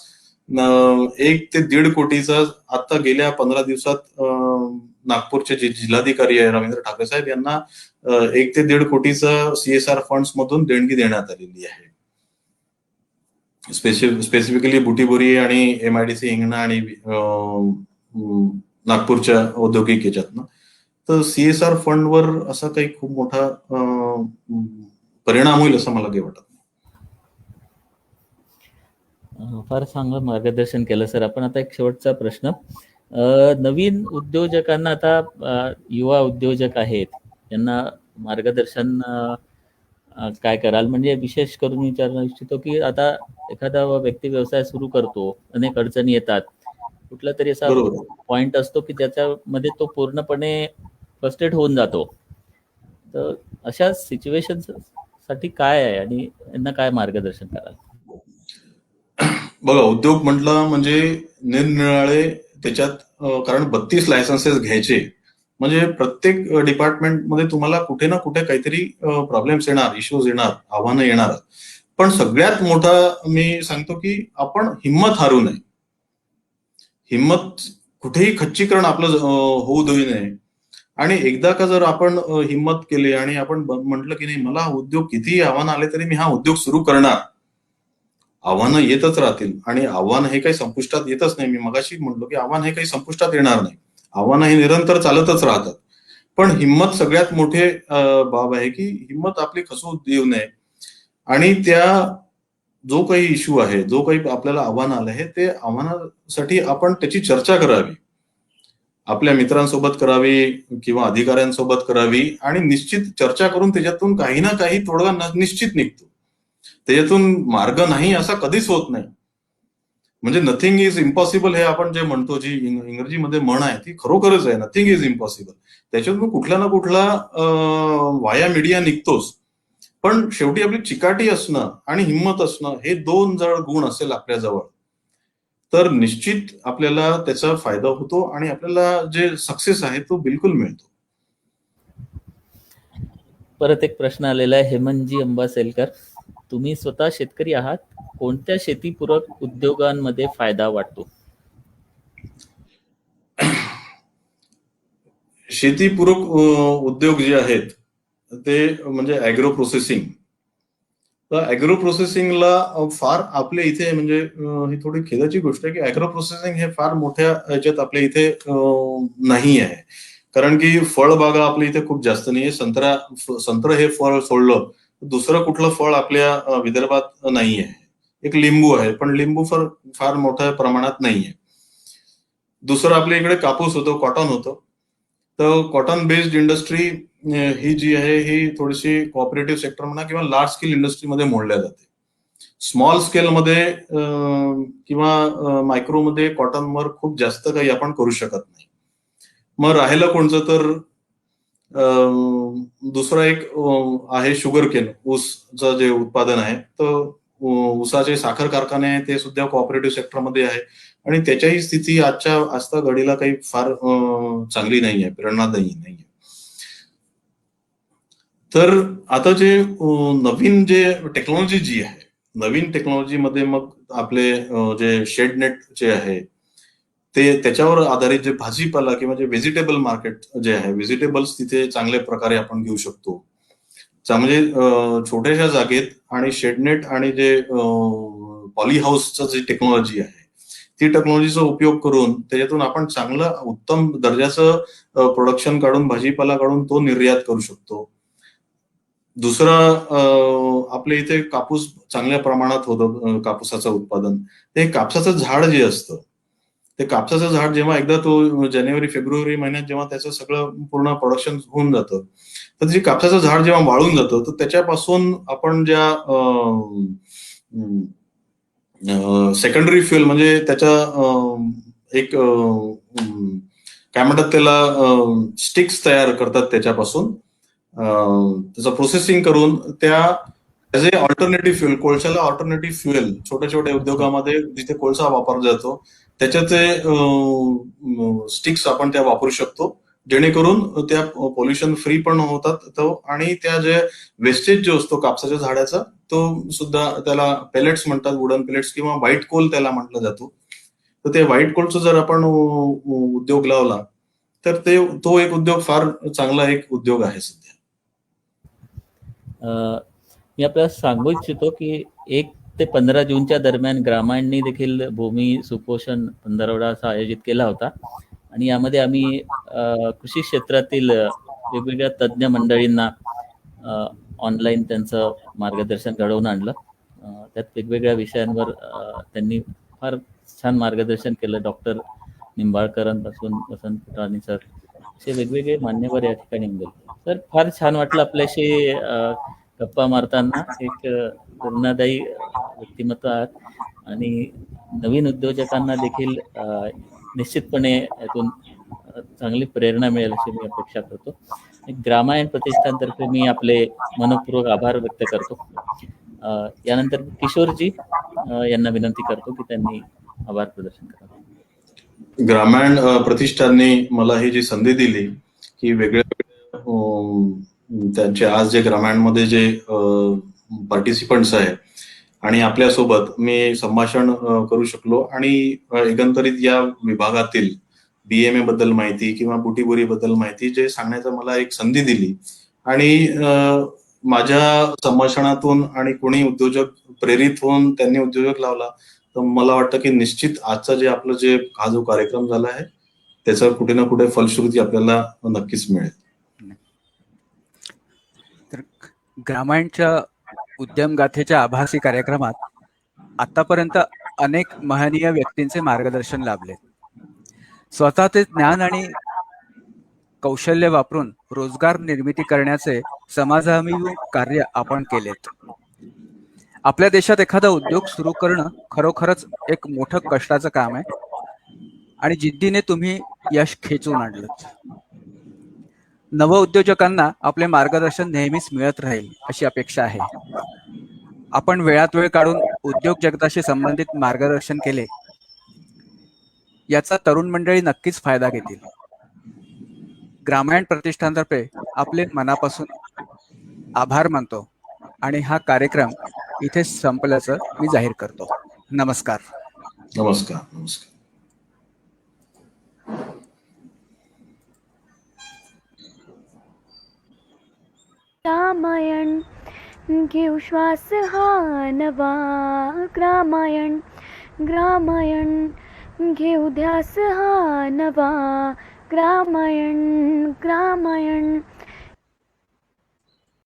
1 ते 1.5 कोटीचा आता गेल्या 15 दिवसात नागपूरचे जे जिल्हाधिकारी आहे रवींद्र ठाकरे साहेब यांना 1 ते 1.5 कोटीचा CSR फंड्स मधून देणगी देण्यात आलेली आहे. स्पेसिफिकली बुटीबोरी आणि MIDC हिंगणा आणि नागपूरच्या औद्योगिक याच्यातनं. तर CSR फंडवर असा काही खूप मोठा परिणाम होईल असं मला काही वाटत नाही. फार चांगलं मार्गदर्शन केलं सर आपण. आता एक शेवटचा प्रश्न, नवीन उद्योजकांना, आता युवा उद्योजक आहेत त्यांना मार्गदर्शन काय कराल? म्हणजे विशेष करून विचारणं इच्छितो की आता एखादा व्यक्ती व्यवसाय सुरू करतो, अनेक अडचणी येतात, कुठला तरी असा पॉइंट असतो की त्याच्यामध्ये तो पूर्णपणे फ्रस्ट्रेट होऊन जातो. तर अशा सिच्युएशन साठी काय आहे आणि यांना काय मार्गदर्शन कराल? बघा, उद्योग म्हटलं म्हणजे निरनिराळे त्याच्यात, कारण 32 लायसन्सेस घ्यायचे म्हणजे प्रत्येक डिपार्टमेंटमध्ये तुम्हाला कुठे ना कुठे काहीतरी प्रॉब्लेम्स येणार, इश्यूज येणार, आव्हानं येणार. पण सगळ्यात मोठा मी सांगतो की आपण हिंमत हारू नये. हिंमत कुठेही खच्चीकरण आपलं होऊ देऊ नये. आणि एकदा का जर आपण हिंमत केली आणि आपण म्हटलं की नाही मला उद्योग कितीही आव्हान आले तरी मी हा उद्योग सुरू करणार, आव्हानं येतच राहतील आणि आव्हान हे काही संपुष्टात येतच नाही. मी मगाशी म्हटलो की आव्हान हे काही संपुष्टात येणार नाही, आव्हानं हे निरंतर चालतच राहतात. पण हिंमत सगळ्यात मोठे बाब आहे की हिंमत आपली खचू देऊ नये. आणि त्या जो काही इश्यू आहे, जो काही आपल्याला आव्हान आलं आहे, ते आव्हानासाठी आपण त्याची चर्चा करावी, आपल्या मित्रांसोबत करावी किंवा अधिकाऱ्यांसोबत करावी आणि निश्चित चर्चा करून त्याच्यातून काही ना काही तोडगा निश्चित निघतो. त्याच्यातून मार्ग नाही असा कधीच होत नाही. म्हणजे नथिंग इज इम्पॉसिबल हे आपण जे म्हणतो, जी इंग्रजीमध्ये म्हण आहे ती खरोखरच आहे, नथिंग इज इम्पॉसिबल. त्याच्यातून कुठला ना कुठला वाया मीडिया निघतोच. पण शेवटी आपली चिकाटी असणं आणि हिंमत असणं हे 2 जर गुण असेल आपल्याजवळ, तर निश्चित आपल्याला त्याचा फायदा होतो आणि आपल्याला जे सक्सेस आहे तो बिलकुल मिळतो. परत एक प्रश्न आलेला आहे हेमंतजी अंबासेलकर. तुम्ही स्वतः शेतकरी आहात, कोणत्या शेतीपूरक उद्योगांमध्ये फायदा वाटतो? शेतीपूरक उद्योग जे आहेत ते म्हणजे ऍग्रो प्रोसेसिंग. तर ऍग्रो प्रोसेसिंगला फार आपल्या इथे म्हणजे ही थोडी खेदाची गोष्ट आहे की ऍग्रो प्रोसेसिंग हे फार मोठ्या ह्याच्यात आपल्या इथे नाही आहे. कारण की फळबागा आपल्या इथे खूप जास्त नाहीये. संत्र हे फळ सोडलं दुसरं कुठलं फळ आपल्या विदर्भात नाही आहे. एक लिंबू आहे, पण लिंबू फार मोठ्या प्रमाणात नाहीये. दुसरं आपल्या इकडे कापूस होतो, कॉटन होतं. तर कॉटन बेस्ड इंडस्ट्री ही जी आहे ही थोडीशी कोऑपरेटिव्ह सेक्टर म्हणा किंवा लार्ज स्केल इंडस्ट्रीमध्ये मोडल्या जाते. स्मॉल स्केलमध्ये किंवा मायक्रोमध्ये कॉटनवर खूप जास्त काही आपण करू शकत नाही. मग राहिलं कोणचं तर दुसरं एक आहे शुगर केन, ऊसचं जे उत्पादन आहे. तर ऊसाचे साखर कारखाने आहे ते सुद्धा कोऑपरेटिव्ह सेक्टरमध्ये आहे आणि त्याच्याही स्थिती आजच्या घडीला काही फार चांगली नाहीये, प्रेरणादायी नाहीये. तर आता जे नवीन जे टेक्नॉलॉजी जी आहे, नवीन टेक्नॉलॉजीमध्ये मग आपले जे शेड नेट जे आहे ते त्याच्यावर आधारित जे भाजीपाला किंवा जे व्हेजिटेबल मार्केट जे आहे, व्हेजिटेबल्स तिथे चांगल्या प्रकारे आपण घेऊ शकतो. म्हणजे छोट्याशा जागेत आणि शेडनेट आणि जे पॉली हाऊसचं जी टेक्नॉलॉजी आहे ती टेक्नॉलॉजीचा उपयोग करून त्याच्यातून आपण चांगलं उत्तम दर्जाचं प्रोडक्शन काढून, भाजीपाला काढून तो निर्यात करू शकतो. दुसरं आपल्या इथे कापूस चांगल्या प्रमाणात होतं, कापूसाचं उत्पादन. ते कापसाचं झाड जे असतं, ते कापसाचं झाड जेव्हा एकदा तो जानेवारी-फेब्रुवारी महिन्यात जेव्हा त्याचं सगळं पूर्ण प्रोडक्शन होऊन जातं, तर जे कापसाचं झाड जेव्हा वाळून जातं, तर त्याच्यापासून आपण ज्या सेकंडरी फ्युएल म्हणजे त्याच्या एक काय म्हणतात त्याला स्टिक्स तयार करतात त्याच्यापासून. त्याचं प्रोसेसिंग करून त्या ॲज ए ऑल्टरनेटिव्ह फ्युएल, कोळशाला ऑल्टरनेटिव्ह फ्युएल छोट्या छोट्या उद्योगामध्ये जिथे कोळसा वापरला जातो त्याच्याचे स्टिक्स आपण त्या वापरू शकतो, जेणेकरून त्या पोल्युशन फ्री पण होतात तो आणि त्या जे वेस्टेज जो असतो कापसाच्या झाडाचा तो सुद्धा त्याला पेलेट्स म्हणतात, वुडन पेलेट्स किंवा व्हाईट कोल त्याला म्हटलं जातो. तर ते व्हाईट कोलचा जर आपण उद्योग लावला तर तो एक उद्योग फार चांगला एक उद्योग आहे सध्या. मी आपल्याला सांगू इच्छितो की 1 ते 15 जूनच्या दरम्यान ग्रामांनी देखील भूमी सुपोषण पंधरवडा असा आयोजित केला होता आणि यामध्ये आम्ही कृषी क्षेत्रातील वेगवेगळ्या तज्ज्ञ मंडळींना ऑनलाईन त्यांचं मार्गदर्शन घडवून आणलं. त्यात वेगवेगळ्या विषयांवर त्यांनी फार छान मार्गदर्शन केलं. डॉक्टर निंबाळकरांपासून वसंत पुटाणी सर असे वेगवेगळे मान्यवर या ठिकाणी गेले. तर फार छान वाटलं आपल्याशी गप्पा मारताना. एक प्रेरणादायी व्यक्तिमत्व आहात आणि नवीन उद्योजकांना देखील निश्चितपणे यातून चांगली प्रेरणा मिळेल अशी मी अपेक्षा करतो. ग्रामायण प्रतिष्ठानतर्फे मी आपले मनपूर्वक आभार व्यक्त करतो. यानंतर किशोरजी यांना विनंती करतो की त्यांनी आभार प्रदर्शन करावं. ग्रामायण प्रतिष्ठानने मला ही जी संधी दिली की वेगळ्या त्यांचे आज जे ग्रामायणमध्ये जे पार्टिसिपंट्स आहे आणि आपल्यासोबत मी संभाषण करू शकलो आणि एकंदरीत या विभागातील BMA बद्दल माहिती किंवा बुटीबोरी बद्दल माहिती जे सांगण्याचा मला एक संधी दिली आणि माझ्या संभाषणातून आणि कोणी उद्योजक प्रेरित होऊन त्यांनी उद्योजक लावला तर मला वाटतं की निश्चित आजचा जे आपलं जे हा जो कार्यक्रम झाला आहे त्याचा कुठे ना कुठे फलश्रुती आपल्याला नक्कीच मिळेल. तर ग्रामायणच्या उद्यम गाथेच्या आभासी कार्यक्रमात आतापर्यंत अनेक महनीय व्यक्तींचे मार्गदर्शन लाभले. स्वतःचे ज्ञान आणि कौशल्य वापरून रोजगार निर्मिती करण्याचे समाजाभिमुख कार्य आपण केलेत. आपल्या देशात एखादा उद्योग सुरू करणं खरोखरच एक मोठं कष्टाचं काम आहे आणि जिद्दीने तुम्ही यश खेचून आणलं. नवउद्योजकांना आपले मार्गदर्शन नेहमीच मिळत राहील अशी अपेक्षा आहे. आपण वेळात वेळ काढून उद्योग जगताशी संबंधित मार्गदर्शन केले याचा तरुण मंडळी नक्कीच फायदा घेतील. ग्रामायण प्रतिष्ठानतर्फे आपले मनापासून आभार मानतो आणि हा कार्यक्रम इथे संपल्याचं मी जाहीर करतो. नमस्कार. नमस्कार. नमस्कार. रामायण घेऊ श्वास हा नवा, ग्रामायण ग्रामायण घेऊ ध्यास हा नवा, ग्रामायण ग्रामायण